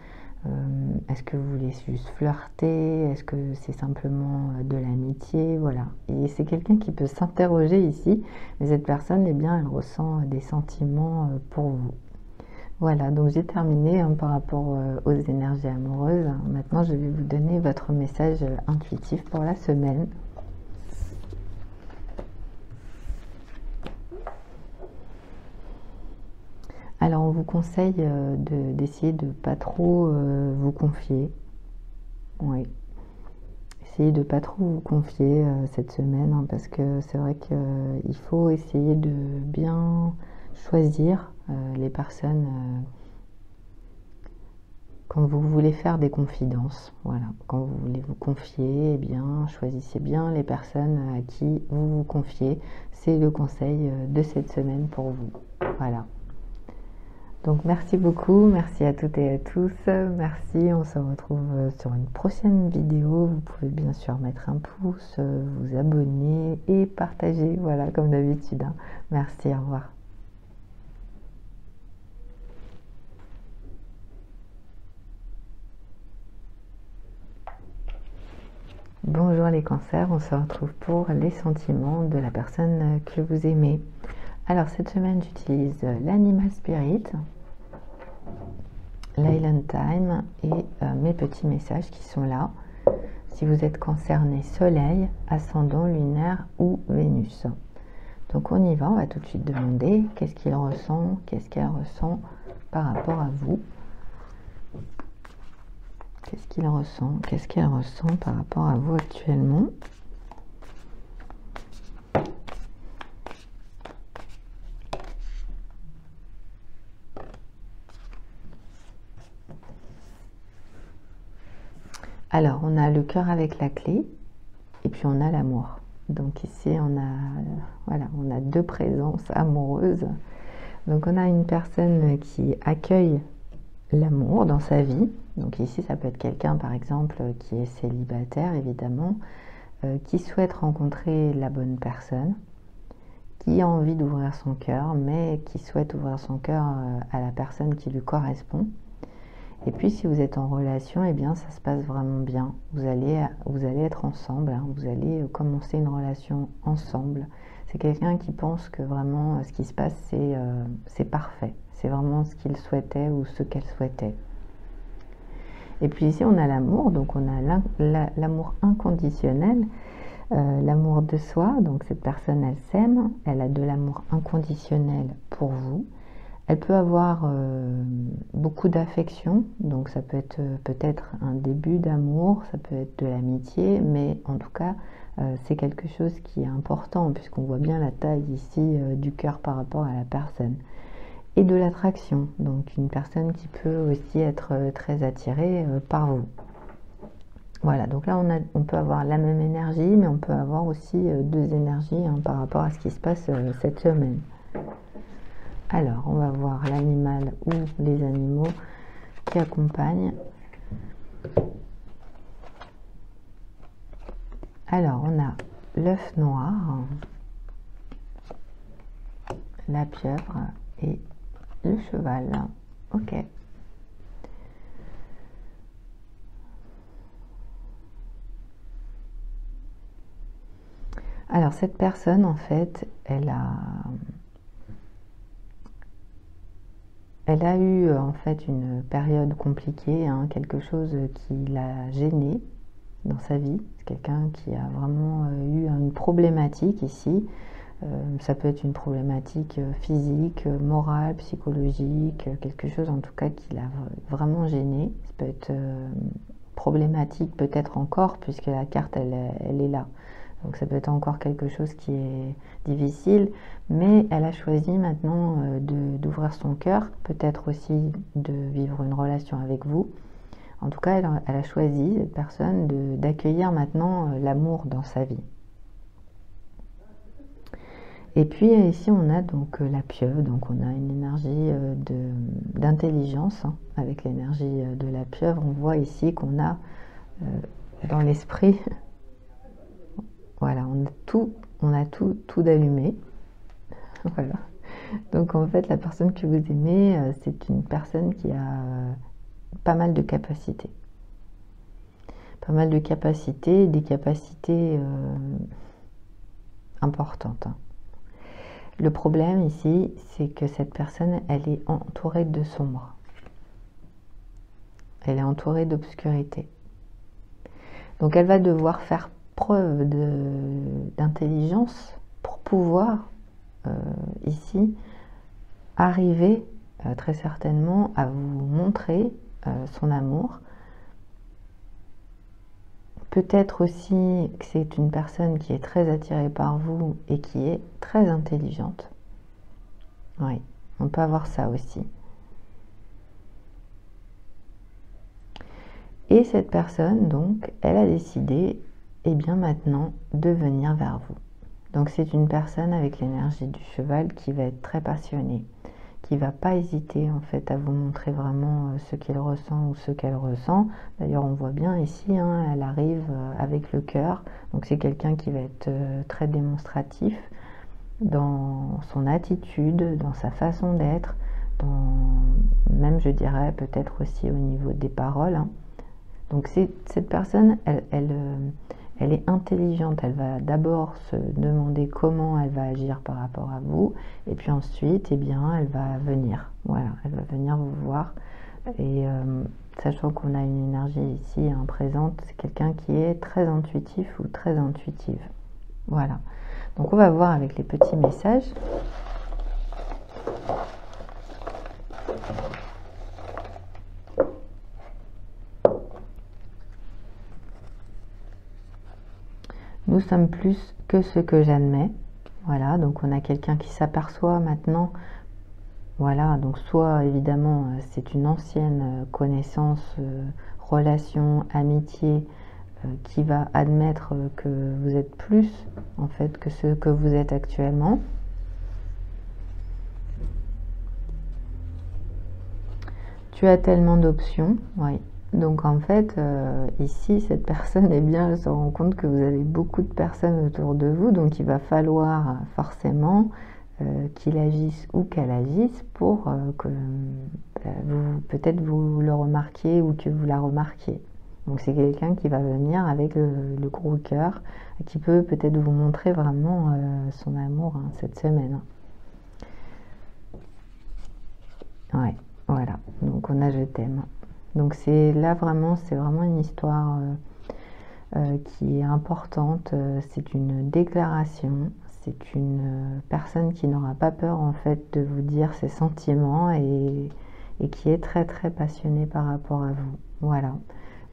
est-ce que vous voulez juste flirter, est-ce que c'est simplement de l'amitié, voilà. Et c'est quelqu'un qui peut s'interroger ici, mais cette personne, eh bien, elle ressent des sentiments pour vous. Voilà, donc j'ai terminé hein, par rapport aux énergies amoureuses. Maintenant, je vais vous donner votre message intuitif pour la semaine. Alors, on vous conseille d'essayer de ne pas trop vous confier. Oui. Essayez de ne pas trop vous confier cette semaine, hein, parce que c'est vrai qu'il faut essayer de bien choisir les personnes quand vous voulez faire des confidences. Voilà, quand vous voulez vous confier, eh bien, choisissez bien les personnes à qui vous vous confiez. C'est le conseil de cette semaine pour vous. Voilà. Donc merci beaucoup, merci à toutes et à tous, merci, on se retrouve sur une prochaine vidéo. Vous pouvez bien sûr mettre un pouce, vous abonner et partager, voilà, comme d'habitude. Hein. Merci, au revoir. Bonjour les cancers, on se retrouve pour les sentiments de la personne que vous aimez. Alors cette semaine j'utilise l'Animal Spirit, l'Island Time et mes petits messages qui sont là. Si vous êtes concerné Soleil, Ascendant, Lunaire ou Vénus. Donc on y va, on va tout de suite demander qu'est-ce qu'il ressent, qu'est-ce qu'elle ressent par rapport à vous. Qu'est-ce qu'il ressent, qu'est-ce qu'elle ressent par rapport à vous actuellement. Alors, on a le cœur avec la clé et puis on a l'amour. Donc ici, on a deux présences amoureuses. Donc on a une personne qui accueille l'amour dans sa vie. Donc ici, ça peut être quelqu'un, par exemple, qui est célibataire, évidemment, qui souhaite rencontrer la bonne personne, qui a envie d'ouvrir son cœur, mais qui souhaite ouvrir son cœur à la personne qui lui correspond. Et puis, si vous êtes en relation, eh bien, ça se passe vraiment bien. Vous allez être ensemble, hein, vous allez commencer une relation ensemble. C'est quelqu'un qui pense que vraiment ce qui se passe, c'est parfait. C'est vraiment ce qu'il souhaitait ou ce qu'elle souhaitait. Et puis ici, on a l'amour, donc on a l'amour inconditionnel, l'amour de soi. Donc cette personne, elle s'aime, elle a de l'amour inconditionnel pour vous. Elle peut avoir beaucoup d'affection, donc ça peut être peut-être un début d'amour, ça peut être de l'amitié, mais en tout cas, c'est quelque chose qui est important, puisqu'on voit bien la taille ici du cœur par rapport à la personne. Et de l'attraction, donc une personne qui peut aussi être très attirée par vous. Voilà, donc là on peut avoir la même énergie, mais on peut avoir aussi deux énergies hein, par rapport à ce qui se passe cette semaine. Alors, on va voir l'animal ou les animaux qui accompagnent. Alors, on a l'œuf noir, la pieuvre et le cheval. Ok. Alors, cette personne, en fait, elle a eu en fait une période compliquée, hein, quelque chose qui l'a gêné dans sa vie. C'est quelqu'un qui a vraiment eu une problématique ici. Ça peut être une problématique physique, morale, psychologique, quelque chose en tout cas qui l'a vraiment gêné. Ça peut être problématique peut-être encore puisque la carte elle est là. Donc ça peut être encore quelque chose qui est difficile, mais elle a choisi maintenant d'ouvrir son cœur, peut-être aussi de vivre une relation avec vous. En tout cas, elle a choisi, cette personne, d'accueillir maintenant l'amour dans sa vie. Et puis ici, on a donc la pieuvre, donc on a une énergie d'intelligence, hein, avec l'énergie de la pieuvre. On voit ici qu'on a dans l'esprit... Voilà, on a tout d'allumé. Voilà. Donc en fait, la personne que vous aimez, c'est une personne qui a pas mal de capacités. Pas mal de capacités, des capacités importantes. Hein. Le problème ici, c'est que cette personne, elle est entourée de sombre. Elle est entourée d'obscurité. Donc elle va devoir faire preuve d'intelligence pour pouvoir ici arriver très certainement à vous montrer son amour. Peut-être aussi que c'est une personne qui est très attirée par vous et qui est très intelligente. Oui, on peut avoir ça aussi. Et cette personne, donc, elle a décidé et bien maintenant de venir vers vous. Donc c'est une personne avec l'énergie du cheval qui va être très passionnée, qui va pas hésiter en fait à vous montrer vraiment ce qu'il ressent ou ce qu'elle ressent. D'ailleurs on voit bien ici, hein, elle arrive avec le cœur, donc c'est quelqu'un qui va être très démonstratif dans son attitude, dans sa façon d'être, même je dirais peut-être aussi au niveau des paroles. Hein. Donc cette personne, elle est intelligente, elle va d'abord se demander comment elle va agir par rapport à vous, et puis ensuite, eh bien, elle va venir. Voilà, elle va venir vous voir. Et sachant qu'on a une énergie ici présente, c'est quelqu'un qui est très intuitif ou très intuitive. Voilà. Donc on va voir avec les petits messages. Nous sommes plus que ce que j'admets. Voilà, donc on a quelqu'un qui s'aperçoit maintenant. Voilà, donc soit évidemment c'est une ancienne connaissance, relation, amitié qui va admettre que vous êtes plus en fait que ce que vous êtes actuellement. Tu as tellement d'options, oui. Donc en fait, ici, cette personne, eh bien, elle se rend compte que vous avez beaucoup de personnes autour de vous, donc il va falloir forcément qu'il agisse ou qu'elle agisse pour que peut-être vous le remarquiez ou que vous la remarquiez. Donc c'est quelqu'un qui va venir avec le gros cœur, qui peut peut-être vous montrer vraiment son amour hein, cette semaine. Ouais, voilà. Donc on a je t'aime. Donc c'est là vraiment, c'est vraiment une histoire qui est importante. C'est une déclaration. C'est une personne qui n'aura pas peur en fait de vous dire ses sentiments et qui est très très passionnée par rapport à vous. Voilà.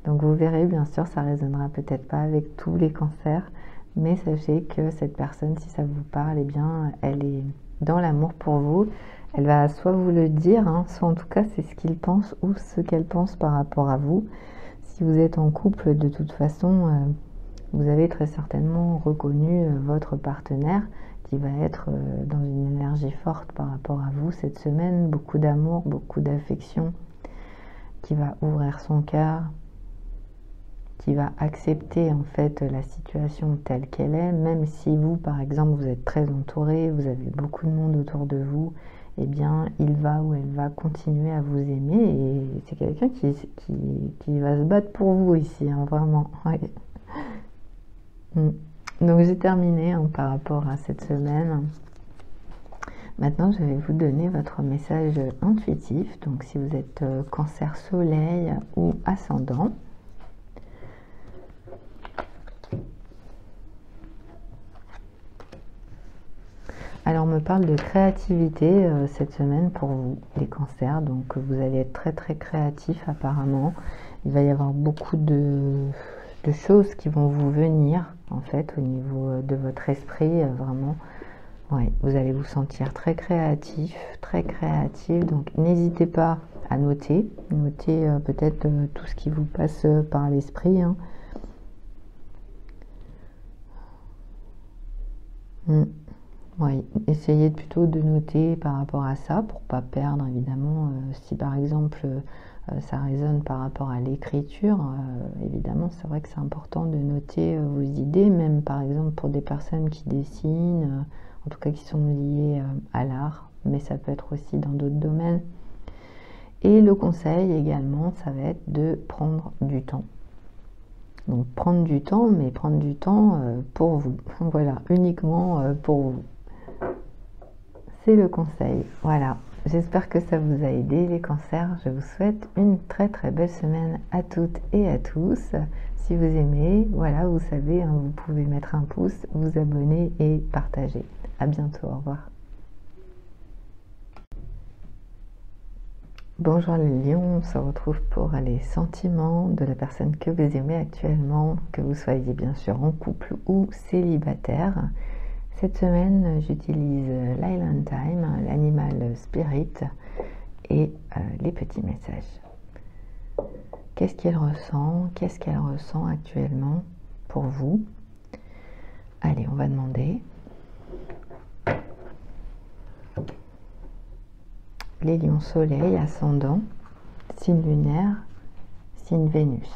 Donc vous verrez, bien sûr, ça résonnera peut-être pas avec tous les cancers, mais sachez que cette personne, si ça vous parle, eh bien, elle est dans l'amour pour vous. Elle va soit vous le dire, hein, soit en tout cas c'est ce qu'il pense ou ce qu'elle pense par rapport à vous. Si vous êtes en couple, de toute façon, vous avez très certainement reconnu votre partenaire qui va être dans une énergie forte par rapport à vous cette semaine, beaucoup d'amour, beaucoup d'affection, qui va ouvrir son cœur, qui va accepter en fait la situation telle qu'elle est, même si vous, par exemple, vous êtes très entouré, vous avez beaucoup de monde autour de vous, eh bien, il va ou elle va continuer à vous aimer et c'est quelqu'un qui va se battre pour vous ici, hein, vraiment. Ouais. Donc j'ai terminé hein, par rapport à cette semaine. Maintenant, je vais vous donner votre message intuitif. Donc si vous êtes cancer soleil ou ascendant, alors on me parle de créativité cette semaine pour vous, les cancers, donc vous allez être très très créatif apparemment. Il va y avoir beaucoup de choses qui vont vous venir en fait au niveau de votre esprit, vraiment. Ouais, vous allez vous sentir très créatif, donc n'hésitez pas à noter peut-être tout ce qui vous passe par l'esprit. Hein. Oui, essayez plutôt de noter par rapport à ça pour pas perdre évidemment. Si par exemple ça résonne par rapport à l'écriture, évidemment c'est vrai que c'est important de noter vos idées, même par exemple pour des personnes qui dessinent, en tout cas qui sont liées à l'art, mais ça peut être aussi dans d'autres domaines. Et le conseil également, ça va être de prendre du temps. Donc prendre du temps, mais prendre du temps pour vous. Voilà, uniquement pour vous. C'est le conseil. Voilà. J'espère que ça vous a aidé les cancers. Je vous souhaite une très très belle semaine à toutes et à tous. Si vous aimez, voilà, vous savez, hein, vous pouvez mettre un pouce, vous abonner et partager. À bientôt. Au revoir. Bonjour les lions, on se retrouve pour les sentiments de la personne que vous aimez actuellement, que vous soyez bien sûr en couple ou célibataire. Cette semaine, j'utilise l'Island Time, l'animal spirit et les petits messages. Qu'est-ce qu'il ressent? Qu'est-ce qu'elle ressent actuellement pour vous? Allez, on va demander. Les lions soleil, ascendant, signe lunaire, signe Vénus.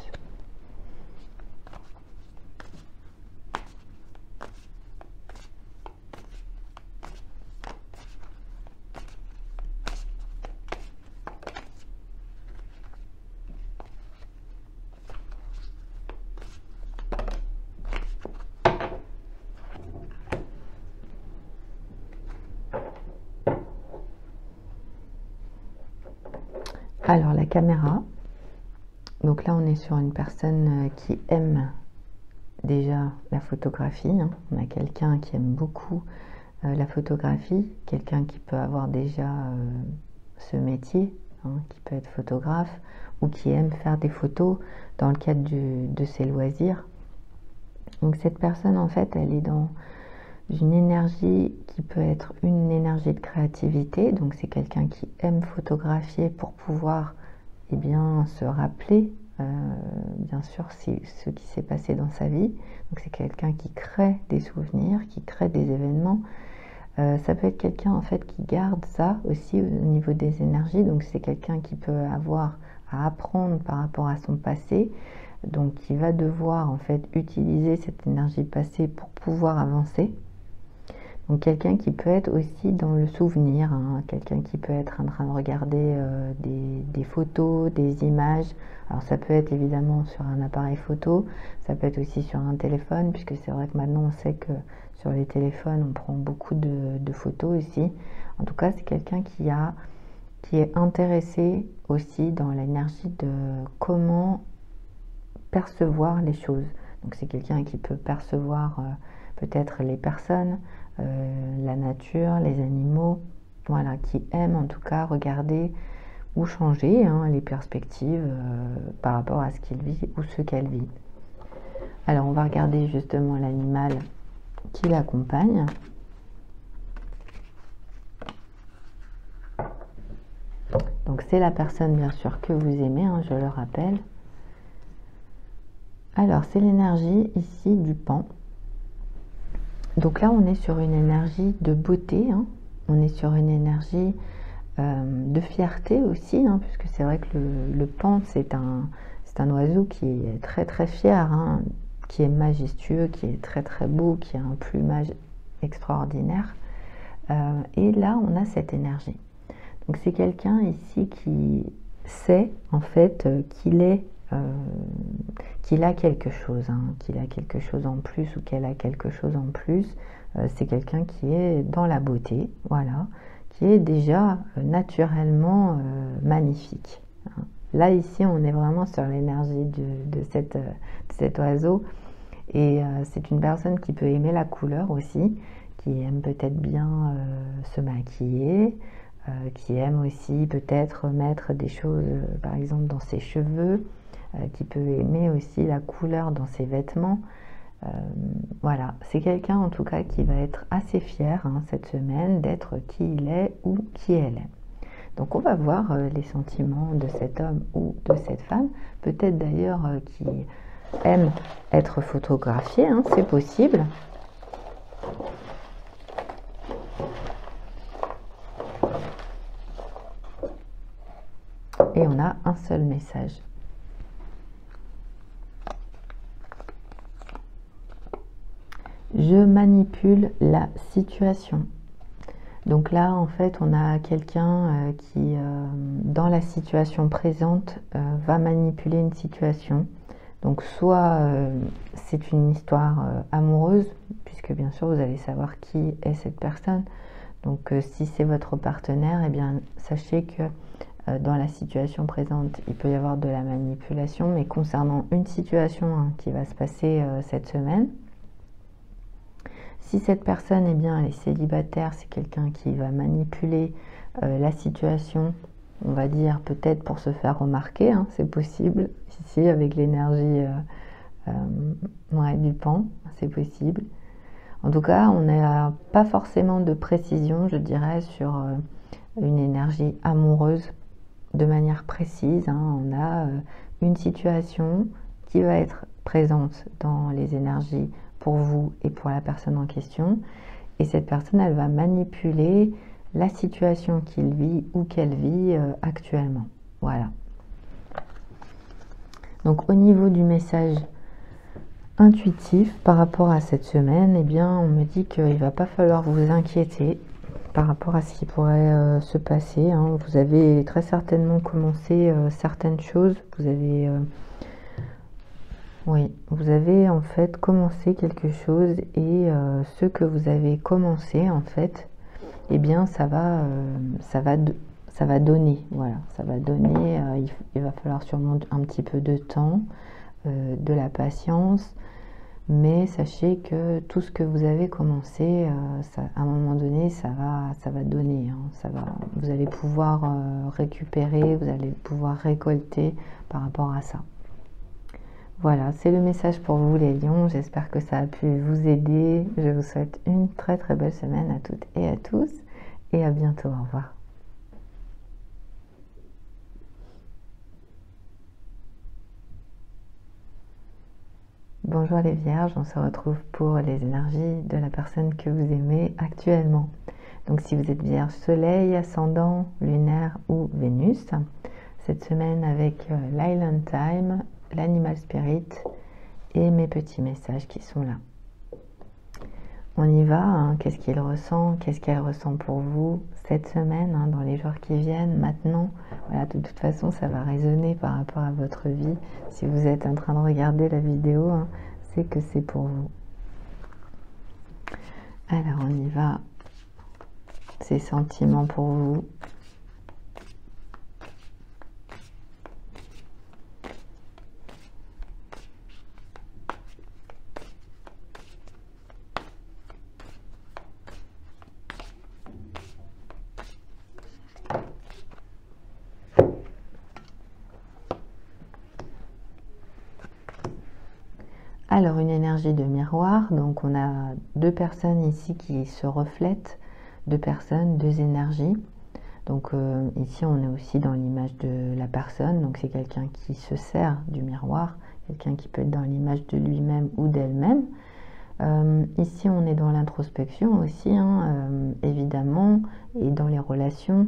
Alors la caméra, donc là on est sur une personne qui aime déjà la photographie, hein. On a quelqu'un qui aime beaucoup la photographie, quelqu'un qui peut avoir déjà ce métier, hein, qui peut être photographe ou qui aime faire des photos dans le cadre de ses loisirs. Donc cette personne en fait elle est dans une énergie qui peut être une énergie de créativité, donc c'est quelqu'un qui aime photographier pour pouvoir bien se rappeler bien sûr ce qui s'est passé dans sa vie. Donc c'est quelqu'un qui crée des souvenirs, qui crée des événements, Ça peut être quelqu'un en fait qui garde ça aussi au niveau des énergies, donc c'est quelqu'un qui peut avoir à apprendre par rapport à son passé, donc qui va devoir en fait utiliser cette énergie passée pour pouvoir avancer. Donc quelqu'un qui peut être aussi dans le souvenir, hein, quelqu'un qui peut être en train de regarder des photos, des images. Alors ça peut être évidemment sur un appareil photo, ça peut être aussi sur un téléphone, puisque c'est vrai que maintenant on sait que sur les téléphones on prend beaucoup de photos aussi. En tout cas c'est quelqu'un qui est intéressé aussi dans l'énergie de comment percevoir les choses. Donc c'est quelqu'un qui peut percevoir peut-être les personnes, la nature, les animaux, voilà, qui aime en tout cas regarder ou changer hein, les perspectives par rapport à ce qu'il vit ou ce qu'elle vit. Alors on va regarder justement l'animal qui l'accompagne. Donc c'est la personne bien sûr que vous aimez, hein, je le rappelle. Alors c'est l'énergie ici du pan. Donc là on est sur une énergie de beauté, hein. On est sur une énergie de fierté aussi, hein, puisque c'est vrai que le pan c'est un oiseau qui est très très fier, hein, qui est majestueux, qui est très très beau, qui a un plumage extraordinaire. Et là on a cette énergie. Donc c'est quelqu'un ici qui sait en fait qu'il a quelque chose, hein, qu'il a quelque chose en plus ou qu'elle a quelque chose en plus. C'est quelqu'un qui est dans la beauté, voilà, qui est déjà naturellement magnifique. Hein. Là ici on est vraiment sur l'énergie de cet oiseau et c'est une personne qui peut aimer la couleur aussi, qui aime peut-être bien se maquiller, qui aime aussi peut-être mettre des choses, par exemple dans ses cheveux, qui peut aimer aussi la couleur dans ses vêtements. Voilà, c'est quelqu'un en tout cas qui va être assez fier hein, cette semaine d'être qui il est ou qui elle est. Donc on va voir les sentiments de cet homme ou de cette femme, peut-être d'ailleurs qui aime être photographié, hein, c'est possible. Et on a un seul message. Je manipule la situation. Donc là, en fait, on a quelqu'un qui, dans la situation présente, va manipuler une situation. Donc soit c'est une histoire amoureuse, puisque bien sûr vous allez savoir qui est cette personne. Donc si c'est votre partenaire, eh bien sachez que dans la situation présente, il peut y avoir de la manipulation, mais concernant une situation hein, qui va se passer cette semaine. Si cette personne eh bien, elle est célibataire, c'est quelqu'un qui va manipuler la situation, on va dire peut-être pour se faire remarquer, hein, c'est possible, ici avec l'énergie ouais, du pan, c'est possible. En tout cas, on n'a pas forcément de précision, je dirais, sur une énergie amoureuse de manière précise. Hein. On a une situation qui va être présente dans les énergies pour vous et pour la personne en question. Et cette personne, elle va manipuler la situation qu'il vit ou qu'elle vit actuellement. Voilà. Donc au niveau du message intuitif par rapport à cette semaine, eh bien, on me dit qu'il ne va pas falloir vous inquiéter par rapport à ce qui pourrait se passer. Hein. Vous avez très certainement commencé certaines choses. Oui, vous avez en fait commencé quelque chose et ce que vous avez commencé en fait, eh bien ça va donner. Voilà, ça va donner. Il va falloir sûrement un petit peu de temps, de la patience. Mais sachez que tout ce que vous avez commencé, à un moment donné, ça va donner. Hein, vous allez pouvoir récupérer, vous allez pouvoir récolter par rapport à ça. Voilà, c'est le message pour vous les lions. J'espère que ça a pu vous aider. Je vous souhaite une très très belle semaine à toutes et à tous. Et à bientôt. Au revoir. Bonjour les Vierges, on se retrouve pour les énergies de la personne que vous aimez actuellement. Donc si vous êtes Vierge, Soleil, Ascendant, Lunaire ou Vénus, cette semaine avec l'Island Time, l'Animal Spirit et mes petits messages qui sont là. On y va, hein. Qu'est-ce qu'il ressent, qu'est-ce qu'elle ressent pour vous cette semaine, hein, dans les jours qui viennent, maintenant. Voilà, de toute façon, ça va résonner par rapport à votre vie. Si vous êtes en train de regarder la vidéo, hein, c'est que c'est pour vous. Alors, on y va. Ces sentiments pour vous. Alors, une énergie de miroir, donc on a deux personnes ici qui se reflètent, deux personnes, deux énergies. Donc ici, on est aussi dans l'image de la personne, donc c'est quelqu'un qui se sert du miroir, quelqu'un qui peut être dans l'image de lui-même ou d'elle-même. Ici, on est dans l'introspection aussi, hein, évidemment, et dans les relations.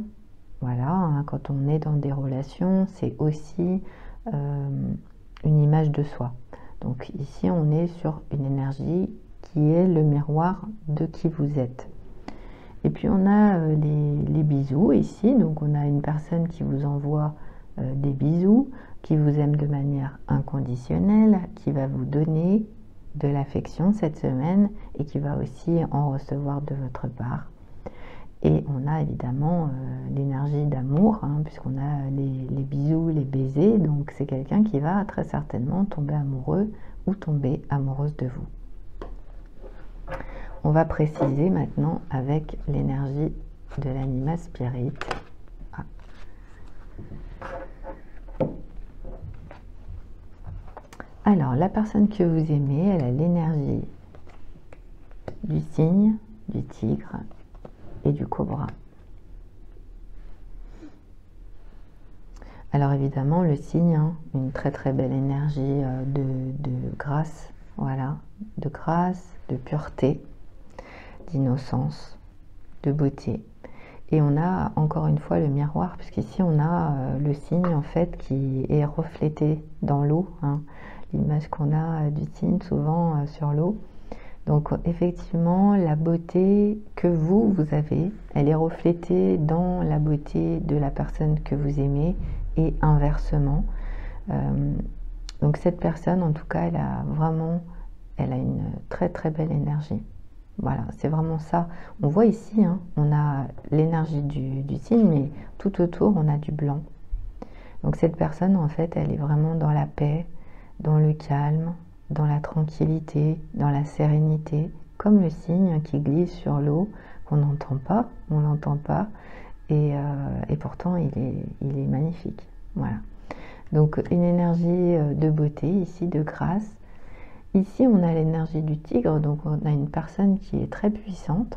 Voilà, hein, quand on est dans des relations, c'est aussi une image de soi. Donc ici, on est sur une énergie qui est le miroir de qui vous êtes. Et puis on a les bisous ici, donc on a une personne qui vous envoie des bisous, qui vous aime de manière inconditionnelle, qui va vous donner de l'affection cette semaine et qui va aussi en recevoir de votre part. Et on a évidemment l'énergie d'amour, hein, puisqu'on a les bisous, les baisers, donc c'est quelqu'un qui va très certainement tomber amoureux ou tomber amoureuse de vous. On va préciser maintenant avec l'énergie de l'Animal Spirit. Ah. Alors, la personne que vous aimez, elle a l'énergie du cygne, du tigre et du cobra. Alors évidemment, le cygne, hein, une très très belle énergie de grâce, voilà, de grâce, de pureté, d'innocence, de beauté. Et on a encore une fois le miroir, puisqu'ici on a le cygne en fait qui est reflété dans l'eau, hein, l'image qu'on a du cygne souvent sur l'eau. Donc effectivement, la beauté que vous avez, elle est reflétée dans la beauté de la personne que vous aimez et inversement. Donc cette personne, en tout cas, elle a une très très belle énergie. Voilà, c'est vraiment ça. On voit ici, hein, on a l'énergie du cygne, mais tout autour, on a du blanc. Donc cette personne, en fait, elle est vraiment dans la paix, dans le calme, dans la tranquillité, dans la sérénité, comme le cygne qui glisse sur l'eau, qu'on n'entend pas, on l'entend pas, et pourtant il est magnifique. Voilà. Donc une énergie de beauté ici, de grâce. Ici on a l'énergie du tigre, donc on a une personne qui est très puissante,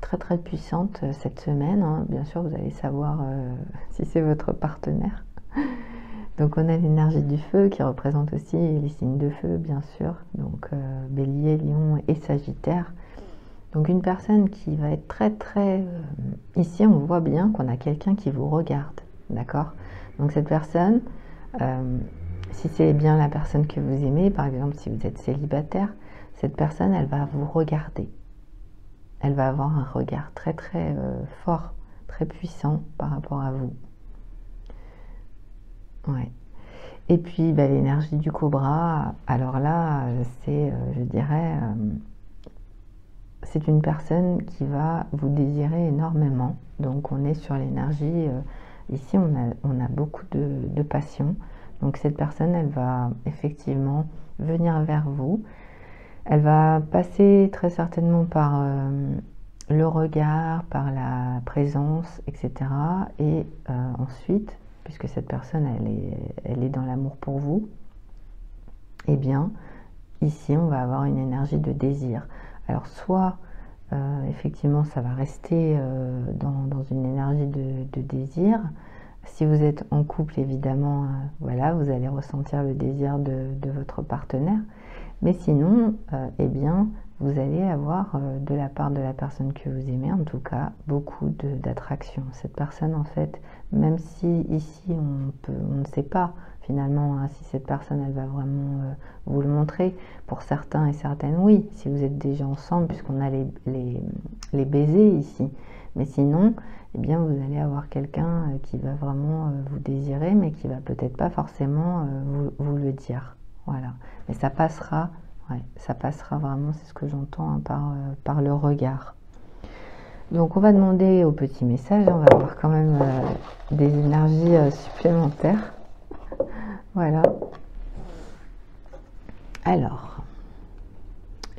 très très puissante cette semaine, hein. Bien sûr vous allez savoir si c'est votre partenaire. Donc on a l'énergie du feu qui représente aussi les signes de feu, bien sûr, donc Bélier, Lion et Sagittaire. Donc une personne qui va être très très... ici on voit bien qu'on a quelqu'un qui vous regarde, d'accord? Donc cette personne, si c'est bien la personne que vous aimez, par exemple si vous êtes célibataire, cette personne elle va vous regarder. Elle va avoir un regard très très fort, très puissant par rapport à vous. Ouais. Et puis l'énergie du cobra, alors là, c'est, je dirais, c'est une personne qui va vous désirer énormément. Donc on est sur l'énergie, ici on a beaucoup de passion. Donc cette personne, elle va effectivement venir vers vous. Elle va passer très certainement par le regard, par la présence, etc. Et ensuite, puisque cette personne, elle est dans l'amour pour vous, eh bien, ici, on va avoir une énergie de désir. Alors, soit, effectivement, ça va rester dans une énergie de désir, Si vous êtes en couple, évidemment, voilà, vous allez ressentir le désir de votre partenaire. Mais sinon, eh bien, vous allez avoir de la part de la personne que vous aimez, en tout cas, beaucoup d'attraction. Cette personne, en fait, même si ici on ne sait pas finalement si cette personne elle va vraiment vous le montrer, pour certains et certaines oui, si vous êtes déjà ensemble, puisqu'on a les baisers ici. Mais sinon, eh bien, vous allez avoir quelqu'un qui va vraiment vous désirer, mais qui va peut-être pas forcément vous le dire. Voilà. Mais ça passera, ouais, ça passera vraiment, c'est ce que j'entends hein, par le regard. Donc on va demander au petit message, on va avoir quand même des énergies supplémentaires. Voilà. Alors,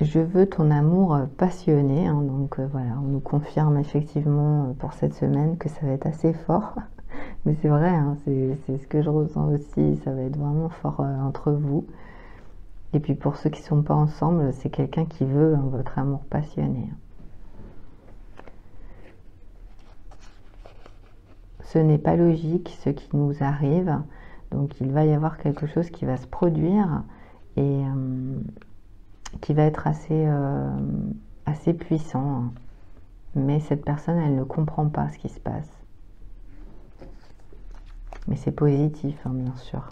je veux ton amour passionné. Hein, donc voilà, on nous confirme effectivement pour cette semaine que ça va être assez fort. Mais c'est vrai, hein, c'est ce que je ressens aussi. Ça va être vraiment fort entre vous. Et puis pour ceux qui ne sont pas ensemble, c'est quelqu'un qui veut hein, votre amour passionné. Ce n'est pas logique ce qui nous arrive. Donc il va y avoir quelque chose qui va se produire et qui va être assez puissant. Mais cette personne, elle ne comprend pas ce qui se passe. Mais c'est positif, hein, bien sûr.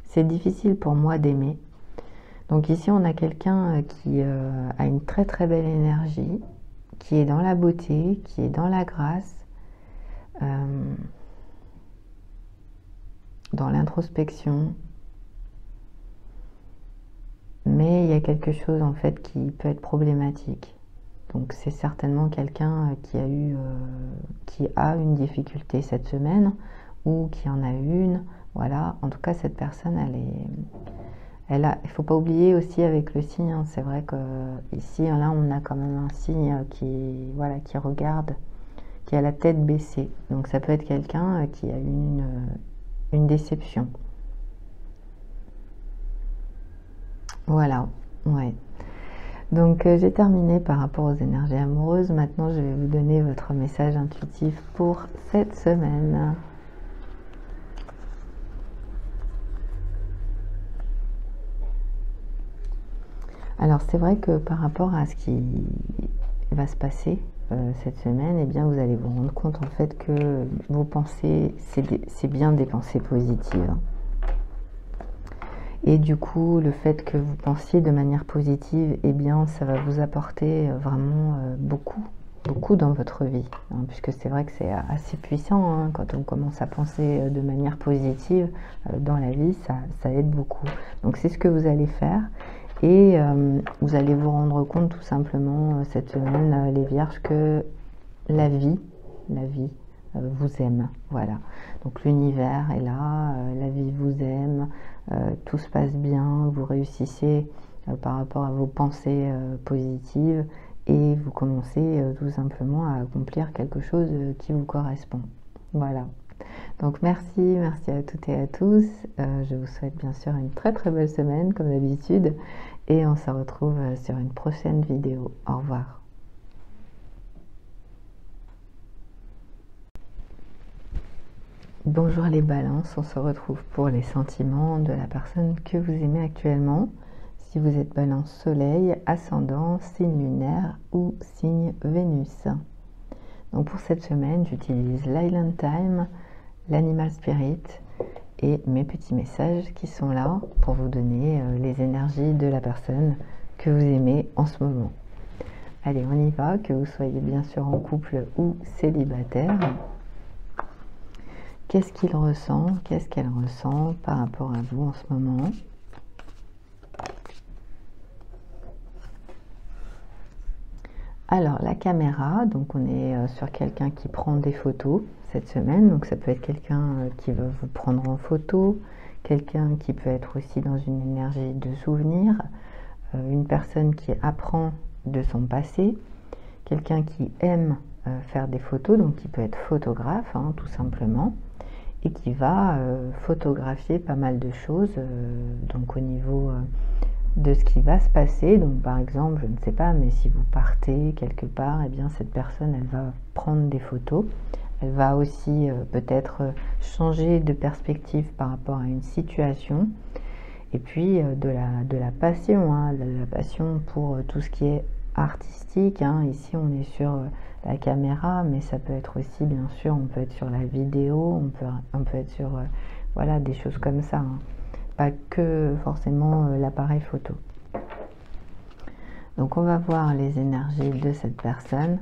C'est difficile pour moi d'aimer. Donc ici, on a quelqu'un qui a une très très belle énergie, qui est dans la beauté, qui est dans la grâce, dans l'introspection. Mais il y a quelque chose en fait qui peut être problématique. Donc c'est certainement quelqu'un qui a une difficulté cette semaine ou qui en a une. Voilà, en tout cas cette personne, il ne faut pas oublier aussi avec le signe, hein, c'est vrai que ici, là, on a quand même un signe qui regarde, qui a la tête baissée. Donc ça peut être quelqu'un qui a eu une déception. Voilà, ouais. Donc j'ai terminé par rapport aux énergies amoureuses. Maintenant, je vais vous donner votre message intuitif pour cette semaine. Alors c'est vrai que par rapport à ce qui va se passer cette semaine, eh bien vous allez vous rendre compte en fait que vos pensées, c'est bien des pensées positives. Et du coup, le fait que vous pensiez de manière positive, eh bien ça va vous apporter vraiment beaucoup dans votre vie. Hein, puisque c'est vrai que c'est assez puissant hein, quand on commence à penser de manière positive dans la vie, ça aide beaucoup. Donc c'est ce que vous allez faire. Et vous allez vous rendre compte tout simplement cette semaine, les vierges, que la vie vous aime. Voilà. Donc l'univers est là, la vie vous aime, tout se passe bien, vous réussissez par rapport à vos pensées positives et vous commencez tout simplement à accomplir quelque chose qui vous correspond. Voilà. Donc merci à toutes et à tous. Je vous souhaite bien sûr une très très belle semaine comme d'habitude et on se retrouve sur une prochaine vidéo. Au revoir. Bonjour les balances, on se retrouve pour les sentiments de la personne que vous aimez actuellement. Si vous êtes balance soleil, ascendant, signe lunaire ou signe Vénus. Donc pour cette semaine, j'utilise l'Island Time, l'Animal Spirit et mes petits messages qui sont là pour vous donner les énergies de la personne que vous aimez en ce moment. Allez, on y va, que vous soyez bien sûr en couple ou célibataire. Qu'est-ce qu'il ressent, qu'est-ce qu'elle ressent par rapport à vous en ce moment? Alors la caméra, donc on est sur quelqu'un qui prend des photos cette semaine, donc ça peut être quelqu'un qui va vous prendre en photo, quelqu'un qui peut être aussi dans une énergie de souvenir, une personne qui apprend de son passé, quelqu'un qui aime faire des photos, donc qui peut être photographe hein, tout simplement, et qui va photographier pas mal de choses, donc au niveau de ce qui va se passer. Donc par exemple, je ne sais pas, mais si vous partez quelque part, eh bien cette personne elle va prendre des photos, Elle va aussi peut-être changer de perspective par rapport à une situation. Et puis de la passion, hein, de la passion pour tout ce qui est artistique. Hein. Ici, on est sur la caméra, mais ça peut être aussi, bien sûr, on peut être sur la vidéo, on peut être sur voilà, des choses comme ça. Hein. Pas que forcément l'appareil photo. Donc, on va voir les énergies de cette personne.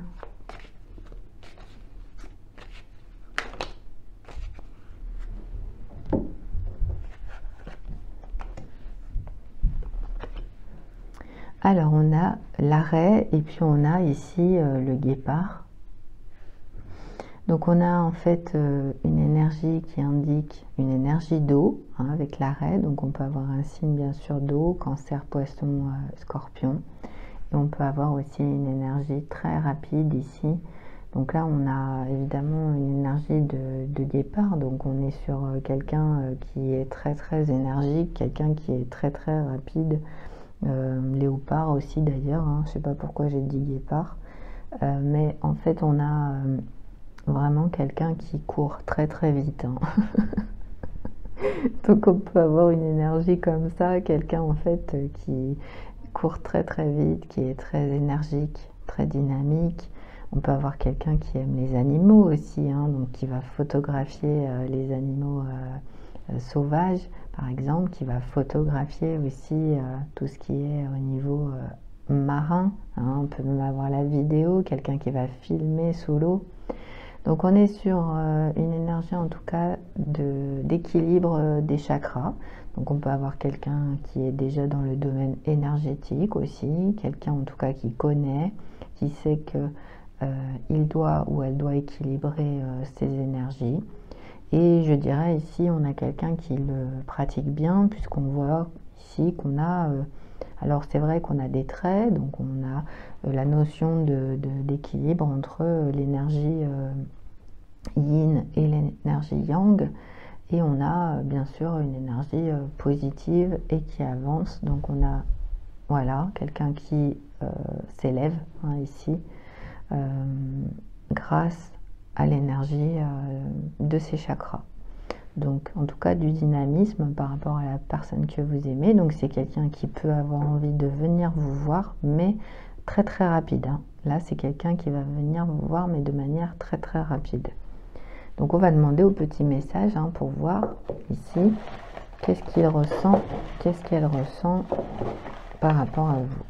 Alors, on a l'arrêt et puis on a ici le guépard. Donc, on a en fait une énergie qui indique une énergie d'eau hein, avec l'arrêt. Donc, on peut avoir un signe bien sûr d'eau, Cancer, Poisson, Scorpion. Et on peut avoir aussi une énergie très rapide ici. Donc là, on a évidemment une énergie de guépard. Donc, on est sur quelqu'un qui est très très énergique, quelqu'un qui est très très rapide. Léopard aussi d'ailleurs, hein, je sais pas pourquoi j'ai dit guépard, mais en fait on a vraiment quelqu'un qui court très très vite. Hein. Donc on peut avoir une énergie comme ça, quelqu'un en fait qui court très très vite, qui est très énergique, très dynamique. On peut avoir quelqu'un qui aime les animaux aussi, hein, donc qui va photographier les animaux sauvages, par exemple, qui va photographier aussi tout ce qui est au niveau marin. Hein. On peut même avoir la vidéo, quelqu'un qui va filmer sous l'eau. Donc on est sur une énergie en tout cas d'équilibre des chakras. Donc on peut avoir quelqu'un qui est déjà dans le domaine énergétique aussi, quelqu'un en tout cas qui connaît, qui sait que il doit ou elle doit équilibrer ses énergies. Et je dirais ici, on a quelqu'un qui le pratique bien, puisqu'on voit ici qu'on a... alors c'est vrai qu'on a des traits, donc on a la notion d'équilibre entre l'énergie yin et l'énergie yang. Et on a bien sûr une énergie positive et qui avance. Donc on a voilà, quelqu'un qui s'élève hein, ici grâce à l'énergie de ces chakras. Donc en tout cas du dynamisme par rapport à la personne que vous aimez. Donc c'est quelqu'un qui peut avoir envie de venir vous voir, mais très très rapide. Hein. Là c'est quelqu'un qui va venir vous voir, mais de manière très très rapide. Donc on va demander au petit message hein, pour voir ici qu'est-ce qu'il ressent, qu'est-ce qu'elle ressent par rapport à vous.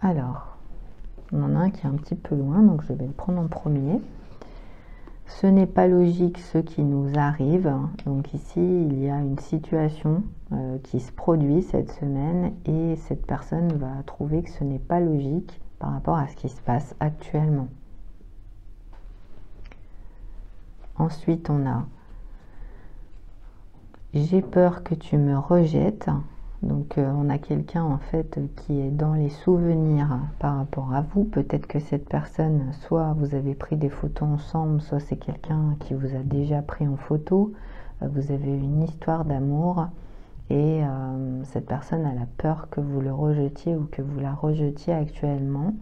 Alors, on en a un qui est un petit peu loin, donc je vais le prendre en premier. Ce n'est pas logique ce qui nous arrive. Donc ici, il y a une situation qui se produit cette semaine et cette personne va trouver que ce n'est pas logique par rapport à ce qui se passe actuellement. Ensuite, on a « J'ai peur que tu me rejettes ». Donc on a quelqu'un en fait qui est dans les souvenirs par rapport à vous. Peut-être que cette personne, soit vous avez pris des photos ensemble, soit c'est quelqu'un qui vous a déjà pris en photo. Vous avez une histoire d'amour et cette personne a la peur que vous le rejetiez ou que vous la rejetiez actuellement.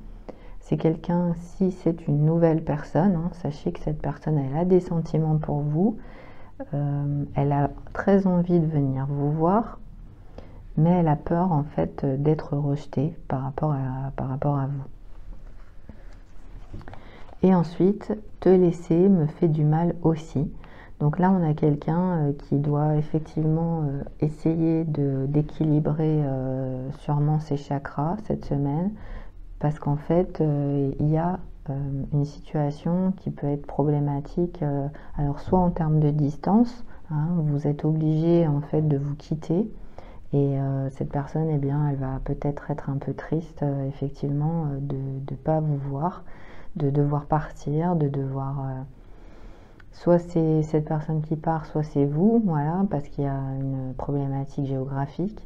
C'est quelqu'un, si c'est une nouvelle personne, hein, sachez que cette personne elle a des sentiments pour vous. Elle a très envie de venir vous voir. Mais elle a peur en fait d'être rejetée par rapport à vous. Et ensuite, te laisser me fait du mal aussi. Donc là, on a quelqu'un qui doit effectivement essayer d'équilibrer sûrement ses chakras cette semaine. Parce qu'en fait, il y a une situation qui peut être problématique. Alors soit en termes de distance, hein, vous êtes obligé en fait de vous quitter. Et cette personne, eh bien, elle va peut-être être un peu triste, effectivement, de ne pas vous voir, de devoir partir, de devoir... soit c'est cette personne qui part, soit c'est vous, voilà, parce qu'il y a une problématique géographique.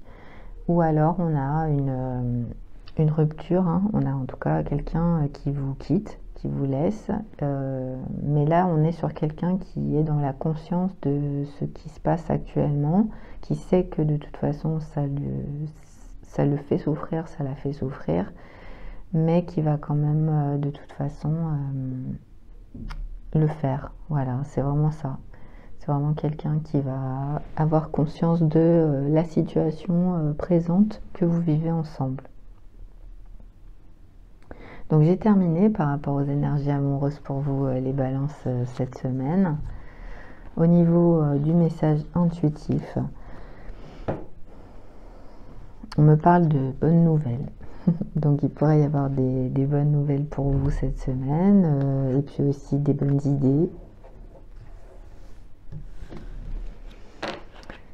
Ou alors, on a une rupture, hein, on a en tout cas quelqu'un qui vous quitte, qui vous laisse. Mais là, on est sur quelqu'un qui est dans la conscience de ce qui se passe actuellement, qui sait que de toute façon ça le fait souffrir, ça la fait souffrir, mais qui va quand même de toute façon le faire. Voilà, c'est vraiment ça. C'est vraiment quelqu'un qui va avoir conscience de la situation présente que vous vivez ensemble. Donc j'ai terminé par rapport aux énergies amoureuses pour vous, les balances, cette semaine. Au niveau du message intuitif, on me parle de bonnes nouvelles. Donc il pourrait y avoir des bonnes nouvelles pour vous cette semaine, et puis aussi des bonnes idées.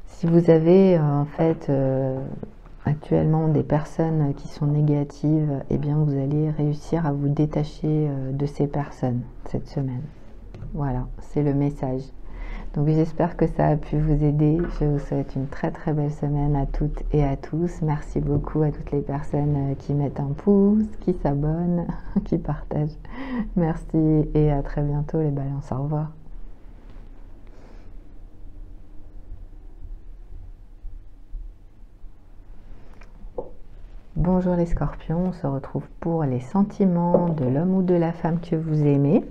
Si vous avez en fait actuellement des personnes qui sont négatives, eh bien vous allez réussir à vous détacher de ces personnes cette semaine. Voilà, c'est le message. Donc j'espère que ça a pu vous aider. Je vous souhaite une très très belle semaine à toutes et à tous. Merci beaucoup à toutes les personnes qui mettent un pouce, qui s'abonnent, qui partagent. Merci et à très bientôt les balances. Au revoir. Bonjour les scorpions, on se retrouve pour les sentiments de l'homme ou de la femme que vous aimez.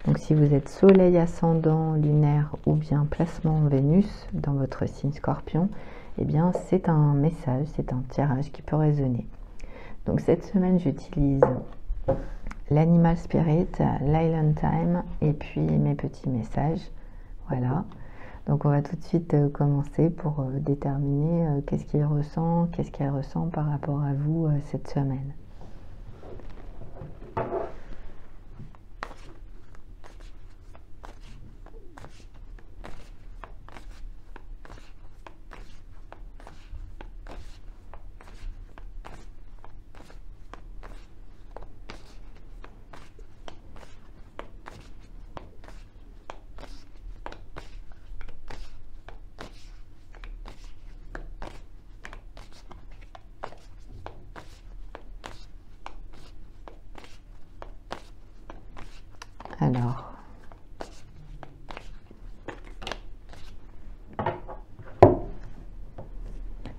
Donc si vous êtes soleil, ascendant, lunaire ou bien placement Vénus dans votre signe scorpion, eh bien c'est un message, c'est un tirage qui peut résonner. Donc cette semaine j'utilise l'animal spirit, l'island time et puis mes petits messages. Voilà. Donc on va tout de suite commencer pour déterminer qu'est-ce qu'il ressent, qu'est-ce qu'elle ressent par rapport à vous cette semaine.